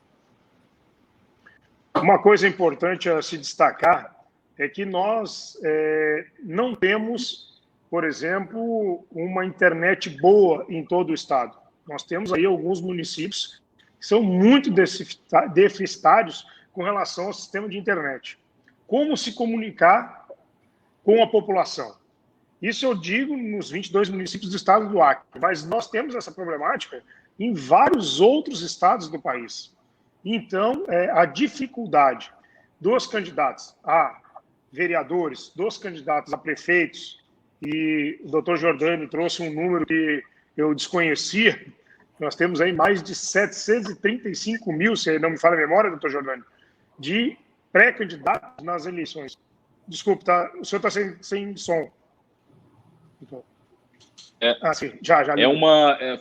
Uma coisa importante a se destacar é que nós não temos, por exemplo, uma internet boa em todo o estado. Nós temos aí alguns municípios que são muito deficitários com relação ao sistema de internet. Como se comunicar com a população? Isso eu digo nos 22 municípios do estado do Acre, mas nós temos essa problemática em vários outros estados do país. Então, a dificuldade dos candidatos a vereadores, dos candidatos a prefeitos, e o doutor Giordani trouxe um número que eu desconhecia, nós temos aí mais de 735 mil, se não me falha a memória, doutor Giordani, de pré-candidatos nas eleições. Desculpe, tá? O senhor está sem som. Então, sim, já.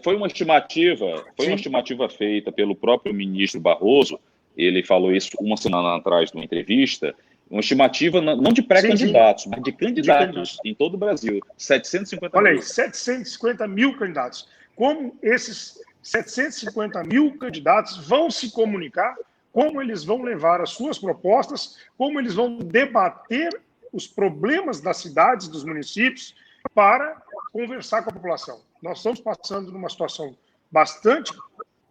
Foi uma estimativa feita pelo próprio ministro Barroso. Ele falou isso uma semana atrás numa entrevista. Uma estimativa não de pré-candidatos, mas de candidatos em todo o Brasil. 750 Olha mil. aí, 750 mil candidatos. Como esses 750 mil candidatos vão se comunicar, como eles vão levar as suas propostas, como eles vão debater os problemas das cidades, dos municípios, para conversar com a população. Nós estamos passando numa situação bastante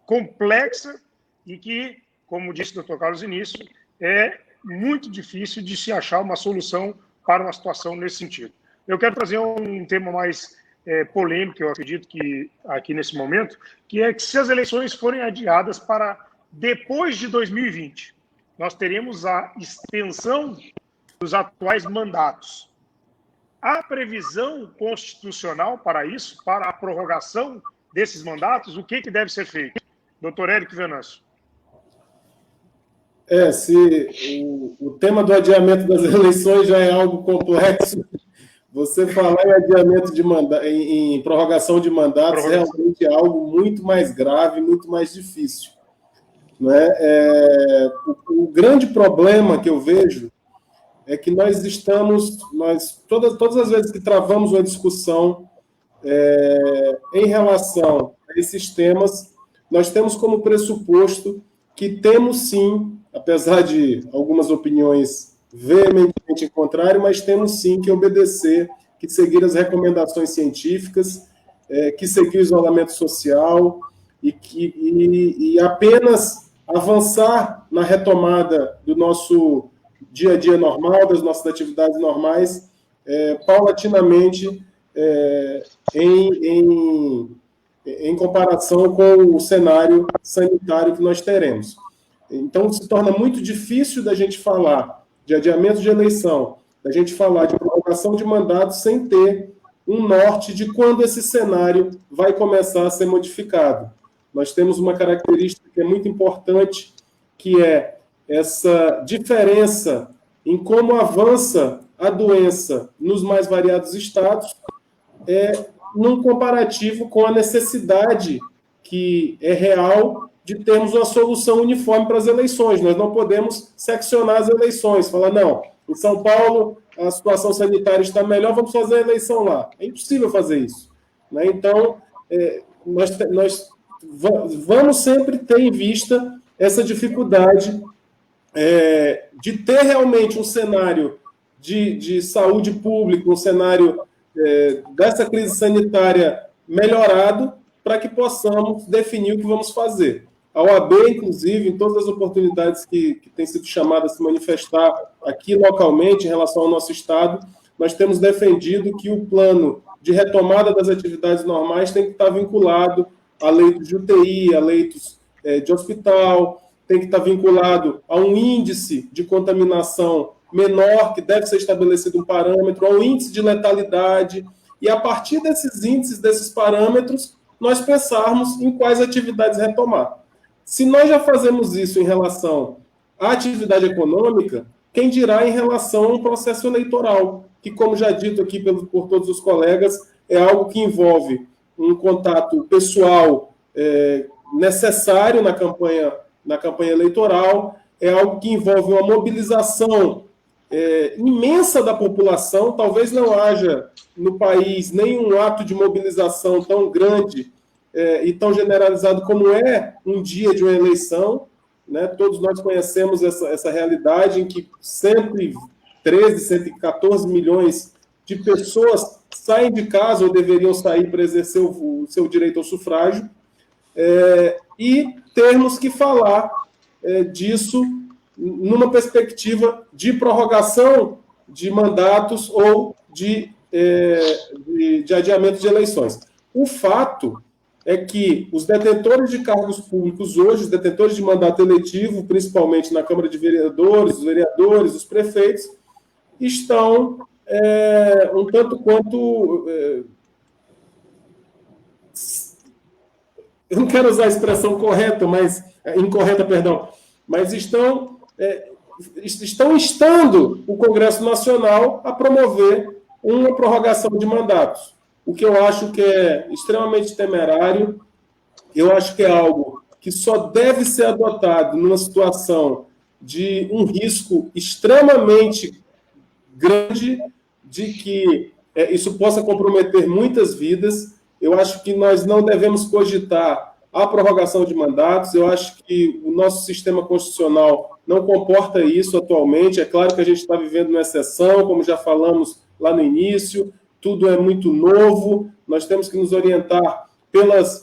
complexa e que, como disse o doutor Carlos Início, é muito difícil de se achar uma solução para uma situação nesse sentido. Eu quero trazer um tema mais polêmico, eu acredito que aqui nesse momento, que é que se as eleições forem adiadas para depois de 2020, nós teremos a extensão dos atuais mandatos. Há previsão constitucional para isso, para a prorrogação desses mandatos? O que deve ser feito? Doutor Érico Venâncio. Se o tema do adiamento das eleições já é algo complexo, você falar em adiamento de em prorrogação de mandatos realmente é algo muito mais grave, muito mais difícil. Não é? O grande problema que eu vejo é que nós todas as vezes que travamos uma discussão em relação a esses temas, nós temos como pressuposto que temos sim, apesar de algumas opiniões veementemente em contrário, mas temos sim que obedecer, que seguir as recomendações científicas, que seguir o isolamento social e apenas avançar na retomada do nosso dia a dia normal, das nossas atividades normais, paulatinamente, em comparação com o cenário sanitário que nós teremos. Então, se torna muito difícil da gente falar de adiamento de eleição, da gente falar de prorrogação de mandato sem ter um norte de quando esse cenário vai começar a ser modificado. Nós temos uma característica que é muito importante, que é essa diferença em como avança a doença nos mais variados estados, num comparativo com a necessidade que é real de termos uma solução uniforme para as eleições. Nós não podemos seccionar as eleições, falar, não, em São Paulo a situação sanitária está melhor, vamos fazer a eleição lá. É impossível fazer isso, né? Então, nós vamos sempre ter em vista essa dificuldade de ter realmente um cenário de saúde pública, um cenário dessa crise sanitária melhorado, para que possamos definir o que vamos fazer. A OAB, inclusive, em todas as oportunidades que tem sido chamada a se manifestar aqui localmente em relação ao nosso Estado, nós temos defendido que o plano de retomada das atividades normais tem que estar vinculado a leitos de UTI, a leitos de hospital, tem que estar vinculado a um índice de contaminação menor, que deve ser estabelecido um parâmetro, a um índice de letalidade, e a partir desses índices, desses parâmetros, nós pensarmos em quais atividades retomar. Se nós já fazemos isso em relação à atividade econômica, quem dirá em relação a um processo eleitoral, que, como já dito aqui por todos os colegas, é algo que envolve um contato pessoal necessário na campanha eleitoral, é algo que envolve uma mobilização imensa da população. Talvez não haja no país nenhum ato de mobilização tão grande e tão generalizado como é um dia de uma eleição, né? Todos nós conhecemos essa realidade em que 113, 114 milhões de pessoas saem de casa ou deveriam sair para exercer o seu direito ao sufrágio, e termos que falar disso numa perspectiva de prorrogação de mandatos ou de adiamento de eleições. O fato é que os detentores de cargos públicos hoje, os detentores de mandato eletivo, principalmente na Câmara de Vereadores, os vereadores, os prefeitos, estão um tanto quanto... eu não quero usar a expressão incorreta, mas estão instando o Congresso Nacional a promover uma prorrogação de mandatos, o que eu acho que é extremamente temerário. Eu acho que é algo que só deve ser adotado numa situação de um risco extremamente grande de que isso possa comprometer muitas vidas. Eu acho que nós não devemos cogitar a prorrogação de mandatos. Eu acho que o nosso sistema constitucional não comporta isso atualmente. É claro que a gente está vivendo uma exceção, como já falamos lá no início, tudo é muito novo, nós temos que nos orientar pelas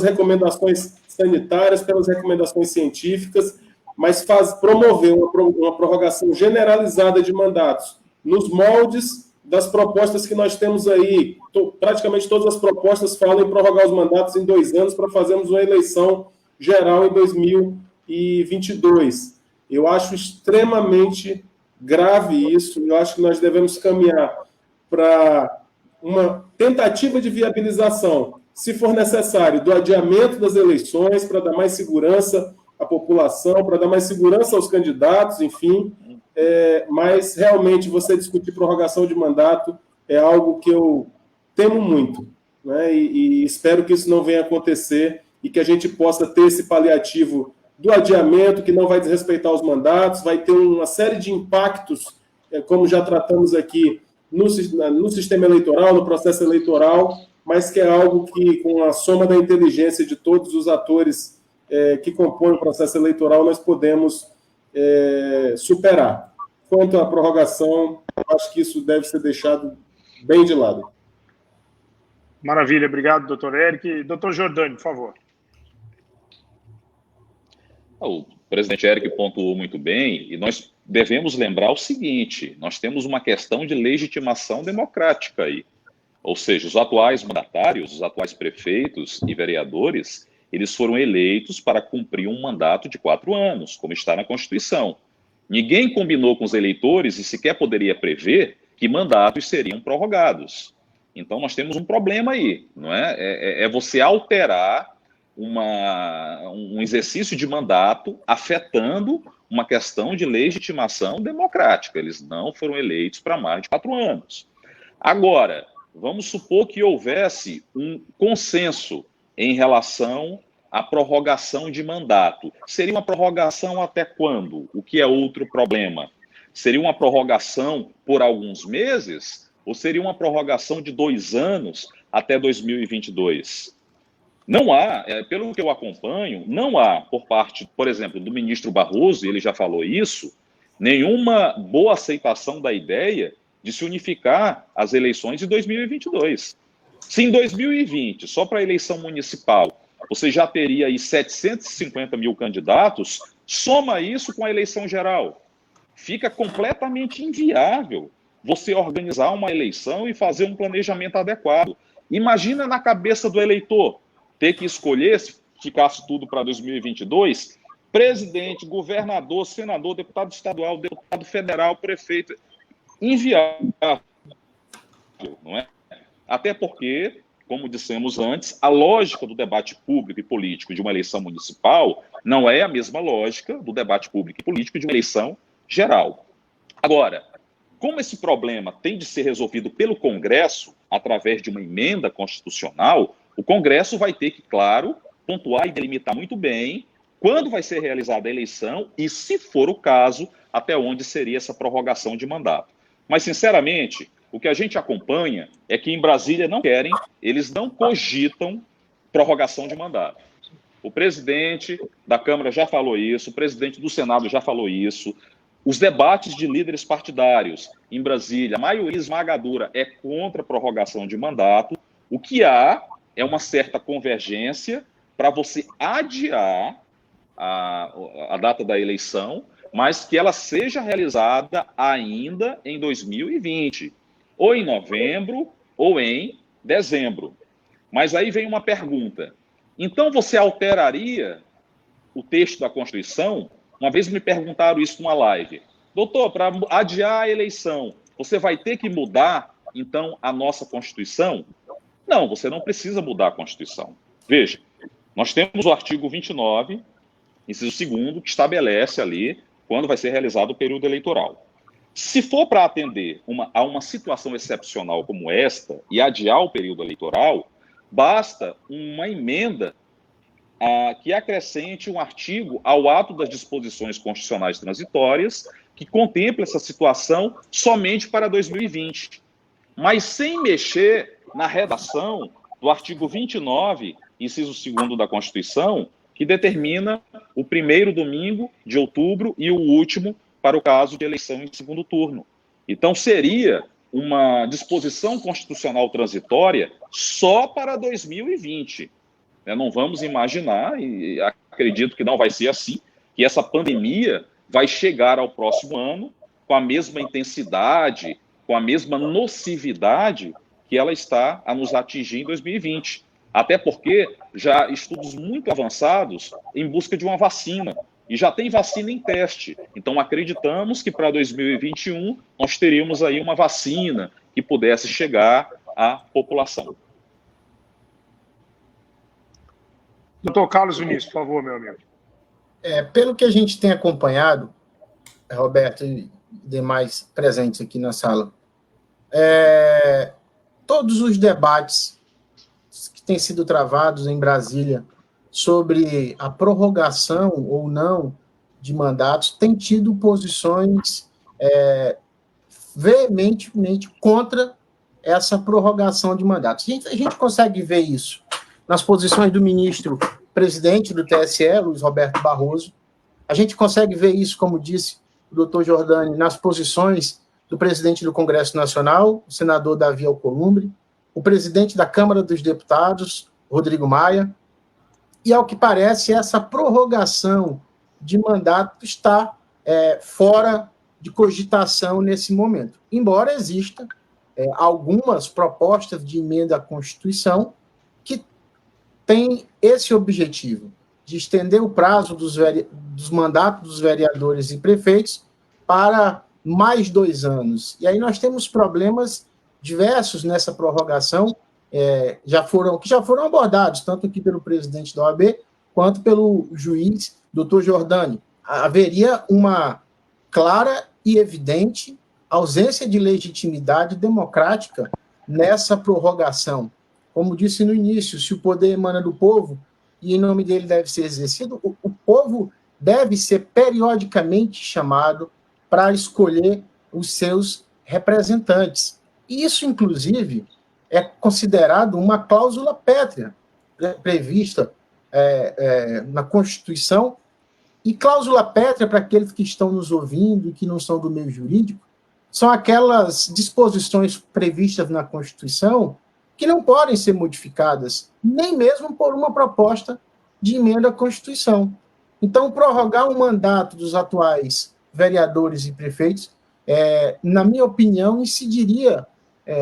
recomendações sanitárias, pelas recomendações científicas, mas promover uma prorrogação generalizada de mandatos nos moldes das propostas que nós temos aí. Praticamente todas as propostas falam em prorrogar os mandatos em 2 anos para fazermos uma eleição geral em 2022. Eu acho extremamente grave isso. Eu acho que nós devemos caminhar para uma tentativa de viabilização, se for necessário, do adiamento das eleições, para dar mais segurança à população, para dar mais segurança aos candidatos, enfim. Mas, realmente, você discutir prorrogação de mandato é algo que eu temo muito, né? E espero que isso não venha a acontecer e que a gente possa ter esse paliativo do adiamento, que não vai desrespeitar os mandatos, vai ter uma série de impactos, como já tratamos aqui, no sistema eleitoral, no processo eleitoral, mas que é algo que, com a soma da inteligência de todos os atores que compõem o processo eleitoral, nós podemos superar. Quanto à prorrogação, acho que isso deve ser deixado bem de lado. Maravilha, obrigado, doutor Eric. Doutor Giordani, por favor. O presidente Eric pontuou muito bem, e nós devemos lembrar o seguinte: nós temos uma questão de legitimação democrática aí. Ou seja, os atuais mandatários, os atuais prefeitos e vereadores, Eles foram eleitos para cumprir um mandato de 4 anos, como está na Constituição. Ninguém combinou com os eleitores e sequer poderia prever que mandatos seriam prorrogados. Então, nós temos um problema aí, não é? É você alterar um exercício de mandato afetando uma questão de legitimação democrática. Eles não foram eleitos para mais de 4 anos. Agora, vamos supor que houvesse um consenso em relação à prorrogação de mandato. Seria uma prorrogação até quando? O que é outro problema? Seria uma prorrogação por alguns meses? Ou seria uma prorrogação de 2 anos até 2022? Não há, pelo que eu acompanho, não há por parte, por exemplo, do ministro Barroso, ele já falou isso, nenhuma boa aceitação da ideia de se unificar as eleições em 2022. Se em 2020, só para a eleição municipal, você já teria aí 750 mil candidatos, soma isso com a eleição geral. Fica completamente inviável você organizar uma eleição e fazer um planejamento adequado. Imagina na cabeça do eleitor ter que escolher, se ficasse tudo para 2022, presidente, governador, senador, deputado estadual, deputado federal, prefeito. Inviável, não é? Até porque, como dissemos antes, a lógica do debate público e político de uma eleição municipal não é a mesma lógica do debate público e político de uma eleição geral. Agora, como esse problema tem de ser resolvido pelo Congresso, através de uma emenda constitucional, o Congresso vai ter que, claro, pontuar e delimitar muito bem quando vai ser realizada a eleição e, se for o caso, até onde seria essa prorrogação de mandato. Mas, sinceramente, o que a gente acompanha é que em Brasília não querem, eles não cogitam prorrogação de mandato. O presidente da Câmara já falou isso, o presidente do Senado já falou isso, os debates de líderes partidários em Brasília, a maioria esmagadora é contra a prorrogação de mandato. O que há é uma certa convergência para você adiar a data da eleição, mas que ela seja realizada ainda em 2020, ou em novembro, ou em dezembro. Mas aí vem uma pergunta. Então você alteraria o texto da Constituição? Uma vez me perguntaram isso numa live. Doutor, para adiar a eleição, você vai ter que mudar, então, a nossa Constituição? Não, você não precisa mudar a Constituição. Veja, nós temos o artigo 29, inciso 2º, que estabelece ali quando vai ser realizado o período eleitoral. Se for para atender a uma situação excepcional como esta e adiar o período eleitoral, basta uma emenda que acrescente um artigo ao ato das disposições constitucionais transitórias que contempla essa situação somente para 2020, mas sem mexer na redação do artigo 29, inciso 2º da Constituição, que determina o primeiro domingo de outubro e o último para o caso de eleição em segundo turno. Então, seria uma disposição constitucional transitória só para 2020. Não vamos imaginar, e acredito que não vai ser assim, que essa pandemia vai chegar ao próximo ano com a mesma intensidade, com a mesma nocividade que ela está a nos atingir em 2020. Até porque já estudos muito avançados em busca de uma vacina, e já tem vacina em teste. Então, acreditamos que para 2021 nós teríamos aí uma vacina que pudesse chegar à população. Doutor Carlos Vinícius, por favor, meu amigo. Pelo que a gente tem acompanhado, Roberto e demais presentes aqui na sala, todos os debates que têm sido travados em Brasília sobre a prorrogação ou não de mandatos têm tido posições veementemente contra essa prorrogação de mandatos. A gente consegue ver isso nas posições do ministro presidente do TSE, Luiz Roberto Barroso. A gente consegue ver isso, como disse o doutor Jordani, nas posições do presidente do Congresso Nacional, o senador Davi Alcolumbre, o presidente da Câmara dos Deputados, Rodrigo Maia, e, ao que parece, essa prorrogação de mandato está fora de cogitação nesse momento. Embora exista algumas propostas de emenda à Constituição que tem esse objetivo, de estender o prazo dos mandatos dos vereadores e prefeitos para mais 2 anos. E aí nós temos problemas diversos nessa prorrogação, que já foram abordados, tanto aqui pelo presidente da OAB, quanto pelo juiz, doutor Giordani. Haveria uma clara e evidente ausência de legitimidade democrática nessa prorrogação. Como disse no início, se o poder emana do povo e em nome dele deve ser exercido, o povo deve ser periodicamente chamado para escolher os seus representantes. E isso, inclusive, é considerado uma cláusula pétrea prevista na Constituição. E cláusula pétrea, para aqueles que estão nos ouvindo e que não são do meio jurídico, são aquelas disposições previstas na Constituição que não podem ser modificadas, nem mesmo por uma proposta de emenda à Constituição. Então, prorrogar o mandato dos atuais vereadores e prefeitos, na minha opinião, incidiria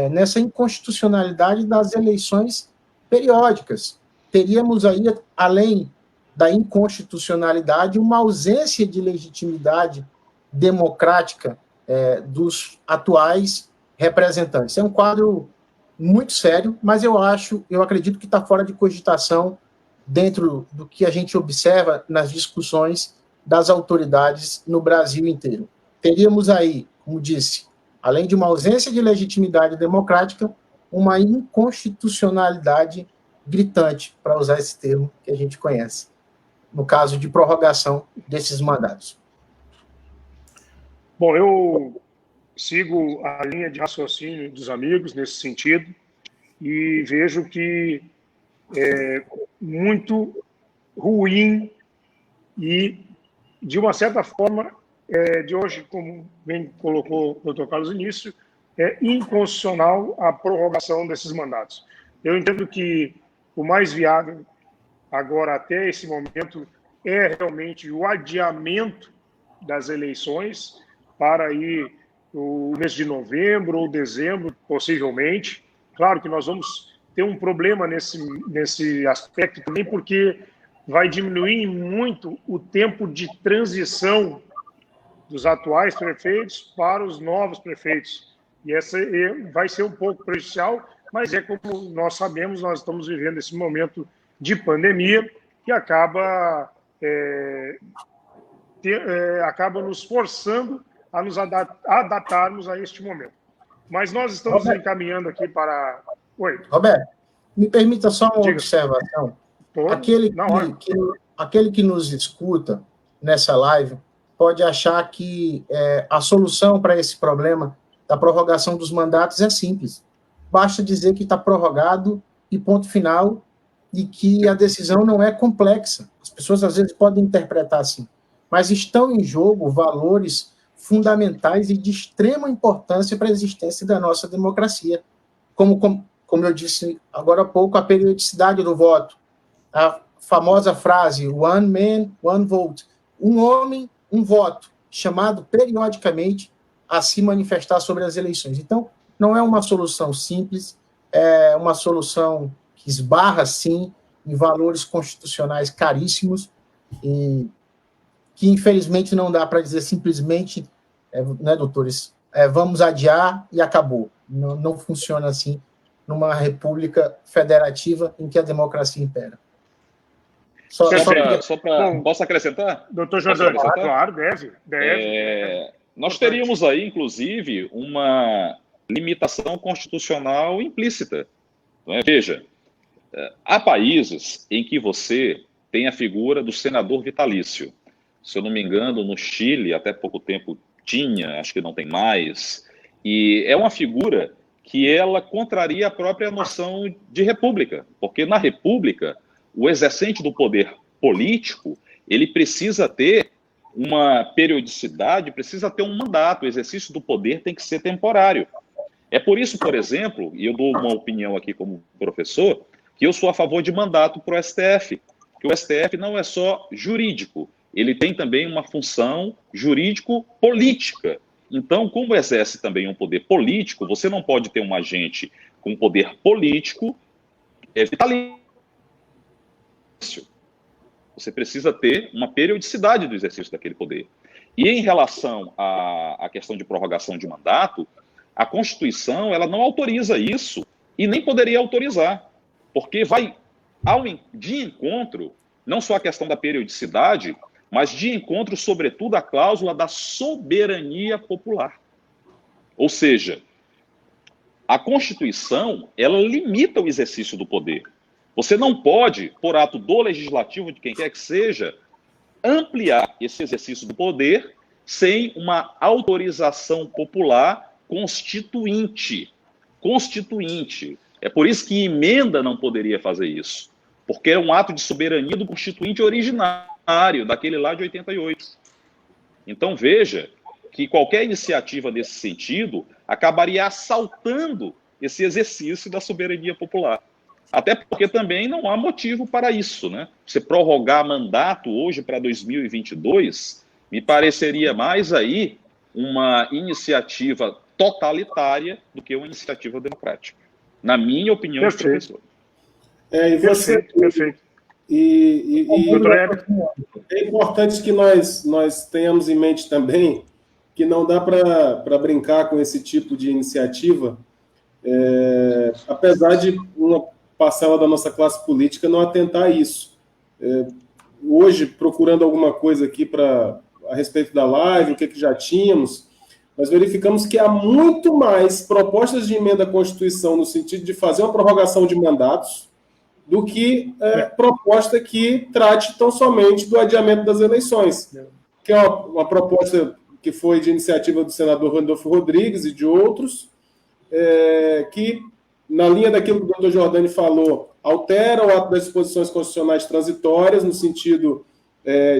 nessa inconstitucionalidade das eleições periódicas. Teríamos aí, além da inconstitucionalidade, uma ausência de legitimidade democrática dos atuais representantes. É um quadro muito sério, mas eu acredito que está fora de cogitação dentro do que a gente observa nas discussões das autoridades no Brasil inteiro. Teríamos aí, como disse, além de uma ausência de legitimidade democrática, uma inconstitucionalidade gritante, para usar esse termo que a gente conhece, no caso de prorrogação desses mandatos. Bom, eu sigo a linha de raciocínio dos amigos nesse sentido e vejo que é muito ruim e, de uma certa forma, de hoje, como bem colocou o Dr. Carlos Início, é inconstitucional a prorrogação desses mandatos. Eu entendo que o mais viável agora, até esse momento, é realmente o adiamento das eleições para aí o mês de novembro ou dezembro, possivelmente. Claro que nós vamos ter um problema nesse aspecto também, porque vai diminuir muito o tempo de transição dos atuais prefeitos para os novos prefeitos. E essa vai ser um pouco prejudicial, mas como nós sabemos, nós estamos vivendo esse momento de pandemia que acaba nos forçando a nos adaptarmos a este momento. Mas nós estamos encaminhando aqui para... Oi. Roberto, me permita só uma observação. Aquele que nos escuta nessa live pode achar que a solução para esse problema da prorrogação dos mandatos é simples. Basta dizer que está prorrogado e ponto final, e que a decisão não é complexa. As pessoas, às vezes, podem interpretar assim. Mas estão em jogo valores fundamentais e de extrema importância para a existência da nossa democracia. Como eu disse agora há pouco, a periodicidade do voto. A famosa frase, one man, one vote. Um homem, um voto, chamado periodicamente a se manifestar sobre as eleições. Então, não é uma solução simples, é uma solução que esbarra, sim, em valores constitucionais caríssimos e que, infelizmente, não dá para dizer simplesmente, né, doutores, vamos adiar e acabou. Não funciona assim numa república federativa em que a democracia impera. Posso acrescentar? Doutor Jordani, claro, deve. Nós teríamos aí, inclusive, uma limitação constitucional implícita. Não é? Veja, há países em que você tem a figura do senador vitalício. Se eu não me engano, no Chile, até pouco tempo tinha, acho que não tem mais, e é uma figura que ela contraria a própria noção de república, porque na república, o exercente do poder político, ele precisa ter uma periodicidade, precisa ter um mandato, o exercício do poder tem que ser temporário. É por isso, por exemplo, e eu dou uma opinião aqui como professor, que eu sou a favor de mandato para o STF, que o STF não é só jurídico, ele tem também uma função jurídico-política. Então, como exerce também um poder político, você não pode ter um agente com poder político vitalício. Você precisa ter uma periodicidade do exercício daquele poder. E em relação à questão de prorrogação de mandato, a Constituição ela não autoriza isso e nem poderia autorizar, porque vai de encontro, não só a questão da periodicidade, mas de encontro, sobretudo, à cláusula da soberania popular. Ou seja, a Constituição ela limita o exercício do poder. Você não pode, por ato do legislativo, de quem quer que seja, ampliar esse exercício do poder sem uma autorização popular constituinte. É por isso que emenda não poderia fazer isso, porque é um ato de soberania do constituinte originário, daquele lá de 88. Então, veja que qualquer iniciativa nesse sentido acabaria assaltando esse exercício da soberania popular. Até porque também não há motivo para isso, né? Você prorrogar mandato hoje para 2022, me pareceria mais aí uma iniciativa totalitária do que uma iniciativa democrática. Na minha opinião, professor. E você... Perfeito. É importante que nós tenhamos em mente também que não dá para brincar com esse tipo de iniciativa, apesar de uma parcela da nossa classe política não atentar a isso. Hoje, procurando alguma coisa aqui a respeito da live, o que já tínhamos, nós verificamos que há muito mais propostas de emenda à Constituição no sentido de fazer uma prorrogação de mandatos do que proposta que trate tão somente do adiamento das eleições, que é uma proposta que foi de iniciativa do senador Randolfo Rodrigues e de outros, que, na linha daquilo que o doutor Jordani falou, altera o ato das disposições constitucionais transitórias, no sentido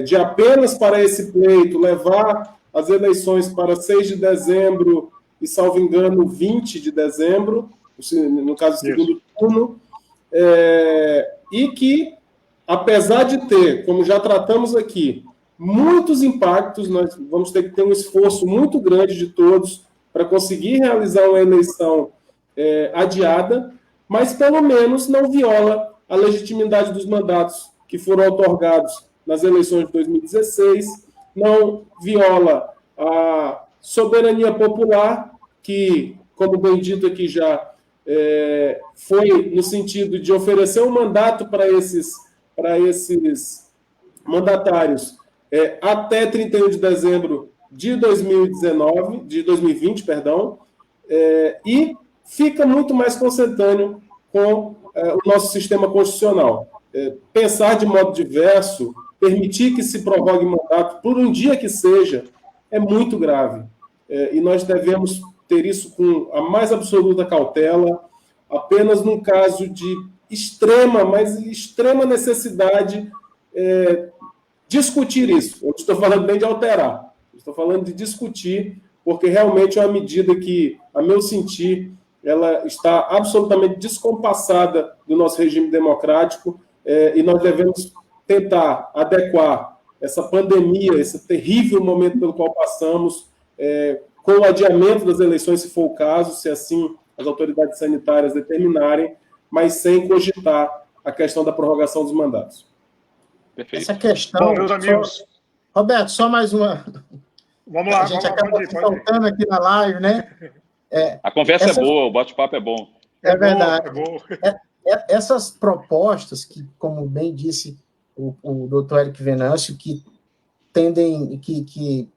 de apenas para esse pleito levar as eleições para 6 de dezembro e, salvo engano, 20 de dezembro, no caso do segundo turno, e que, apesar de ter, como já tratamos aqui, muitos impactos, nós vamos ter que ter um esforço muito grande de todos para conseguir realizar uma eleição adiada, mas pelo menos não viola a legitimidade dos mandatos que foram outorgados nas eleições de 2016, não viola a soberania popular, que, como bem dito aqui já, foi no sentido de oferecer um mandato para esses mandatários até 31 de dezembro de 2020, e fica muito mais consentâneo com o nosso sistema constitucional. Pensar de modo diverso, permitir que se prorrogue mandato por um dia que seja, é muito grave. E nós devemos ter isso com a mais absoluta cautela, apenas num caso de extrema, mas extrema necessidade, discutir isso. Eu não estou falando nem de alterar, estou falando de discutir, porque realmente é uma medida que, a meu sentir, ela está absolutamente descompassada do nosso regime democrático, e nós devemos tentar adequar essa pandemia, esse terrível momento pelo qual passamos, com o adiamento das eleições, se for o caso, se assim as autoridades sanitárias determinarem, mas sem cogitar a questão da prorrogação dos mandatos. Perfeito. Essa questão... Bom, meus amigos... Roberto, só mais uma... Vamos lá, a gente acaba saltando aqui na live, né? A conversa é boa, o bate-papo é bom. É verdade. É bom. Essas propostas que, como bem disse o doutor Éric Venâncio, que tendem, que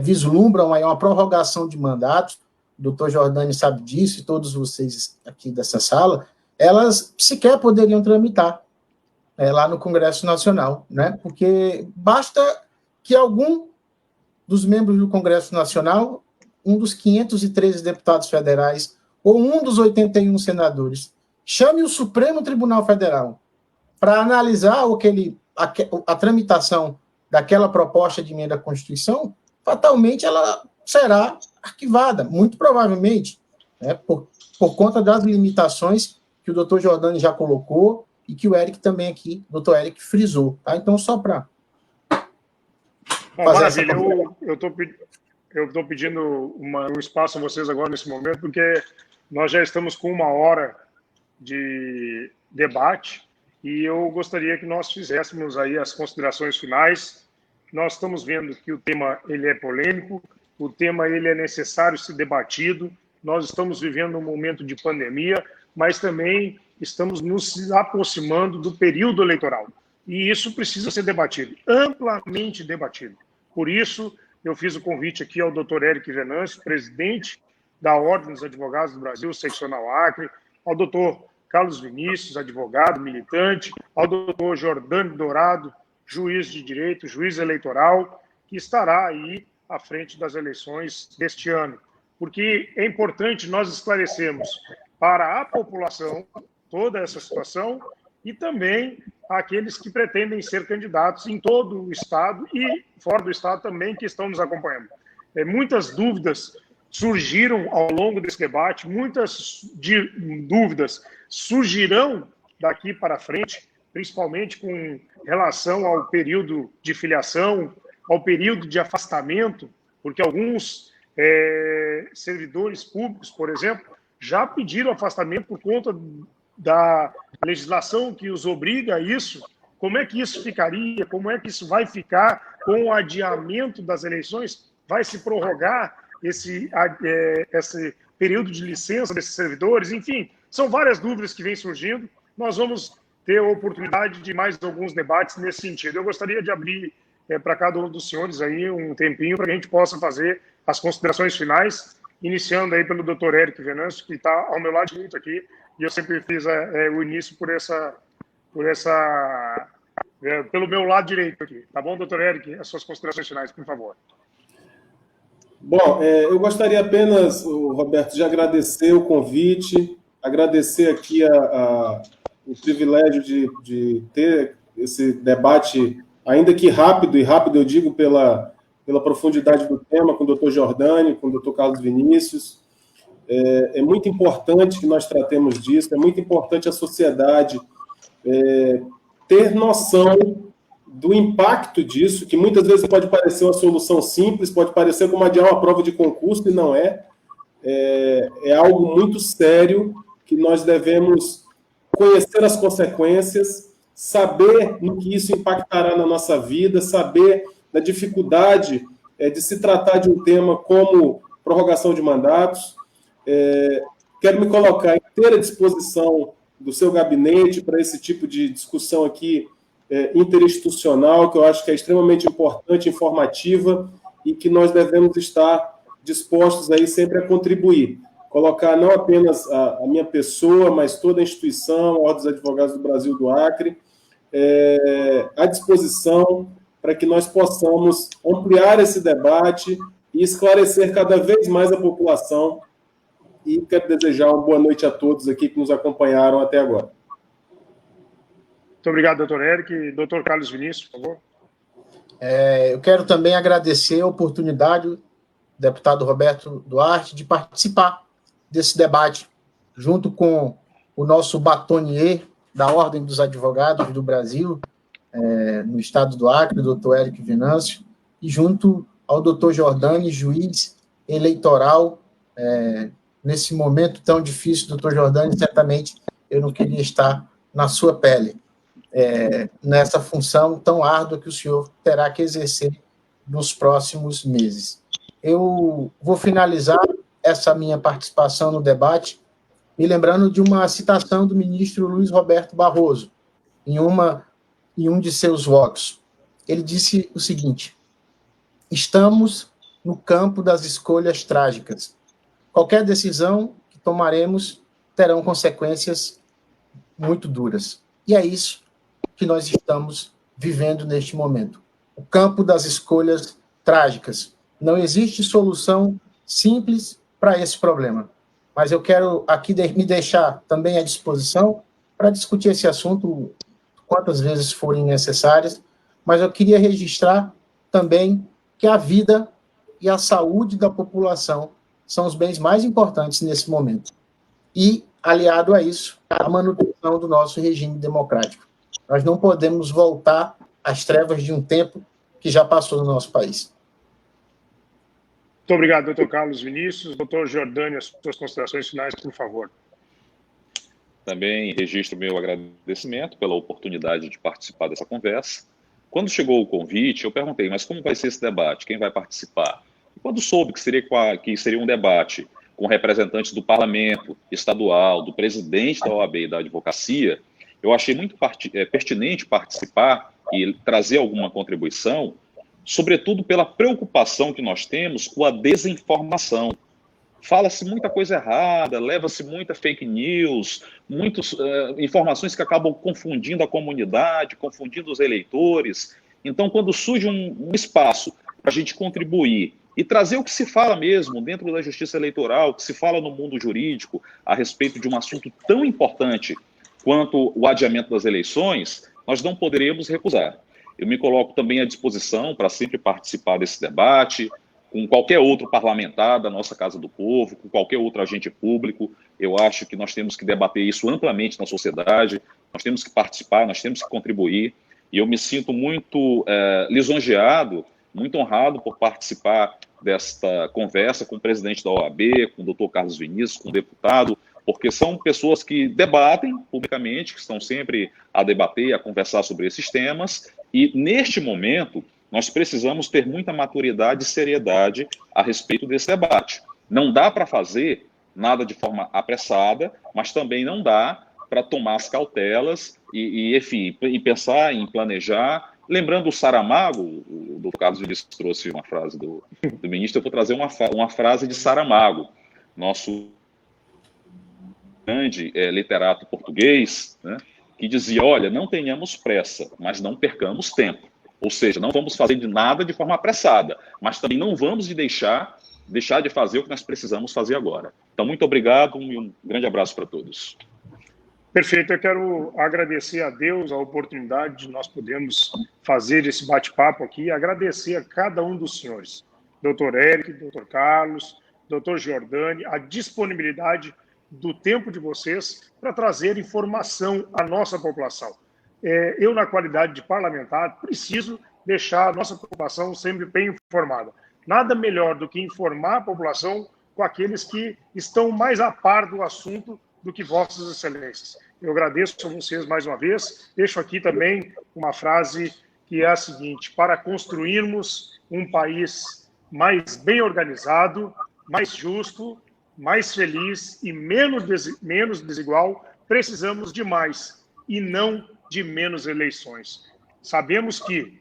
vislumbram aí uma prorrogação de mandatos, o doutor Jordani sabe disso, e todos vocês aqui dessa sala, elas sequer poderiam tramitar lá no Congresso Nacional, né? Porque basta que algum dos membros do Congresso Nacional, um dos 513 deputados federais, ou um dos 81 senadores, chame o Supremo Tribunal Federal para analisar a tramitação daquela proposta de emenda à Constituição, fatalmente ela será arquivada, muito provavelmente, né, por conta das limitações que o doutor Jordani já colocou e que o Éric também aqui, o doutor Éric, frisou. Tá? Então, só para... Maravilha, eu estou pedindo um espaço a vocês agora, nesse momento, porque nós já estamos com 1 hora de debate e eu gostaria que nós fizéssemos aí as considerações finais. Nós estamos vendo que o tema ele é polêmico, o tema ele é necessário ser debatido. Nós estamos vivendo um momento de pandemia, mas também estamos nos aproximando do período eleitoral. E isso precisa ser debatido, amplamente debatido. Por isso, eu fiz o convite aqui ao Dr. Éric Venâncio, presidente da Ordem dos Advogados do Brasil, seccional Acre, ao Dr. Carlos Vinícius, advogado, militante, ao Dr. Jordânio Dourado, juiz de direito, juiz eleitoral, que estará aí à frente das eleições deste ano. Porque é importante nós esclarecermos para a população toda essa situação e também aqueles que pretendem ser candidatos em todo o Estado e fora do Estado também, que estão nos acompanhando. Muitas dúvidas surgiram ao longo desse debate, muitas dúvidas surgirão daqui para frente, principalmente com relação ao período de filiação, ao período de afastamento, porque alguns servidores públicos, por exemplo, já pediram afastamento por conta da legislação que os obriga a isso. Como é que isso ficaria? Como é que isso vai ficar com o adiamento das eleições? Vai se prorrogar esse período de licença desses servidores? Enfim, são várias dúvidas que vêm surgindo. Nós vamos ter a oportunidade de mais alguns debates nesse sentido. Eu gostaria de abrir para cada um dos senhores aí um tempinho para que a gente possa fazer as considerações finais, iniciando aí pelo Dr. Éric Venâncio, que está ao meu lado muito aqui, e eu sempre fiz o início pelo meu lado direito aqui. Tá bom, Dr. Éric? As suas considerações finais, por favor. Bom, eu gostaria apenas, Roberto, de agradecer o convite, agradecer aqui o privilégio de ter esse debate, ainda que rápido, e rápido eu digo pela profundidade do tema, com o Dr. Jordânio, com o Dr. Carlos Vinícius. É muito importante que nós tratemos disso, é muito importante a sociedade ter noção do impacto disso, que muitas vezes pode parecer uma solução simples, pode parecer como adiar uma prova de concurso, e não é. É algo muito sério, que nós devemos conhecer as consequências, saber no que isso impactará na nossa vida, saber da dificuldade de se tratar de um tema como prorrogação de mandatos. Quero me colocar à inteira disposição do seu gabinete para esse tipo de discussão aqui interinstitucional, que eu acho que é extremamente importante, informativa, e que nós devemos estar dispostos aí sempre a contribuir. Colocar não apenas a minha pessoa, mas toda a instituição, a Ordem dos Advogados do Brasil do Acre, à disposição para que nós possamos ampliar esse debate e esclarecer cada vez mais a população. E quero desejar uma boa noite a todos aqui que nos acompanharam até agora. Muito obrigado, doutor Éric. Doutor Carlos Vinícius, por favor. Eu quero também agradecer a oportunidade, deputado Roberto Duarte, de participar desse debate, junto com o nosso batonier da Ordem dos Advogados do Brasil, no estado do Acre, o doutor Éric Venâncio, e junto ao doutor Jordânio, juiz eleitoral. Nesse momento tão difícil, doutor Jordânio, certamente eu não queria estar na sua pele, nessa função tão árdua que o senhor terá que exercer nos próximos meses. Eu vou finalizar essa minha participação no debate me lembrando de uma citação do ministro Luiz Roberto Barroso, em um de seus votos. Ele disse o seguinte: estamos no campo das escolhas trágicas. Qualquer decisão que tomaremos terão consequências muito duras. E é isso que nós estamos vivendo neste momento. O campo das escolhas trágicas. Não existe solução simples para esse problema. Mas eu quero aqui me deixar também à disposição para discutir esse assunto quantas vezes forem necessárias, mas eu queria registrar também que a vida e a saúde da população são os bens mais importantes nesse momento. E, aliado a isso, a manutenção do nosso regime democrático. Nós não podemos voltar às trevas de um tempo que já passou no nosso país. Muito obrigado, doutor Carlos Vinícius. Doutor Jordânio, as suas considerações finais, por favor. Também registro meu agradecimento pela oportunidade de participar dessa conversa. Quando chegou o convite, eu perguntei, mas como vai ser esse debate? Quem vai participar? E quando soube que seria um debate com representantes do parlamento estadual, do presidente da OAB e da advocacia, eu achei muito pertinente participar e trazer alguma contribuição, sobretudo pela preocupação que nós temos com a desinformação. Fala-se muita coisa errada, leva-se muita fake news, muitas informações que acabam confundindo a comunidade, confundindo os eleitores. Então, quando surge um espaço para a gente contribuir e trazer o que se fala mesmo dentro da justiça eleitoral, o que se fala no mundo jurídico a respeito de um assunto tão importante quanto o adiamento das eleições, nós não poderemos recusar. Eu me coloco também à disposição para sempre participar desse debate, com qualquer outro parlamentar da nossa Casa do Povo, com qualquer outro agente público. Eu acho que nós temos que debater isso amplamente na sociedade, nós temos que participar, nós temos que contribuir, e eu me sinto muito lisonjeado, muito honrado por participar desta conversa com o presidente da OAB, com o doutor Carlos Vinícius, com o deputado, porque são pessoas que debatem publicamente, que estão sempre a debater, a conversar sobre esses temas, e neste momento nós precisamos ter muita maturidade e seriedade a respeito desse debate. Não dá para fazer nada de forma apressada, mas também não dá para tomar as cautelas e pensar em planejar. Lembrando o Saramago, o doutor Carlos Vinícius trouxe uma frase do ministro, eu vou trazer uma frase de Saramago, nosso grande literato português, né, que dizia, olha, não tenhamos pressa, mas não percamos tempo. Ou seja, não vamos fazer de nada de forma apressada, mas também não vamos deixar de fazer o que nós precisamos fazer agora. Então, muito obrigado e um grande abraço para todos. Perfeito, eu quero agradecer a Deus a oportunidade de nós podermos fazer esse bate-papo aqui, agradecer a cada um dos senhores, doutor Éric, doutor Carlos, doutor Giordani, a disponibilidade do tempo de vocês para trazer informação à nossa população. Eu, na qualidade de parlamentar, preciso deixar a nossa população sempre bem informada. Nada melhor do que informar a população com aqueles que estão mais a par do assunto do que vossas excelências. Eu agradeço a vocês mais uma vez. Deixo aqui também uma frase que é a seguinte: para construirmos um país mais bem organizado, mais justo, mais feliz e menos desigual, precisamos de mais e não de menos eleições. Sabemos que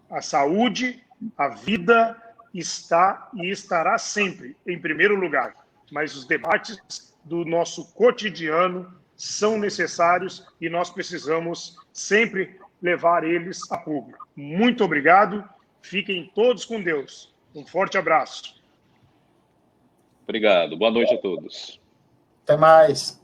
a saúde, a vida está e estará sempre em primeiro lugar, mas os debates do nosso cotidiano são necessários e nós precisamos sempre levar eles a público. Muito obrigado, fiquem todos com Deus. Um forte abraço. Obrigado, boa noite a todos. Até mais.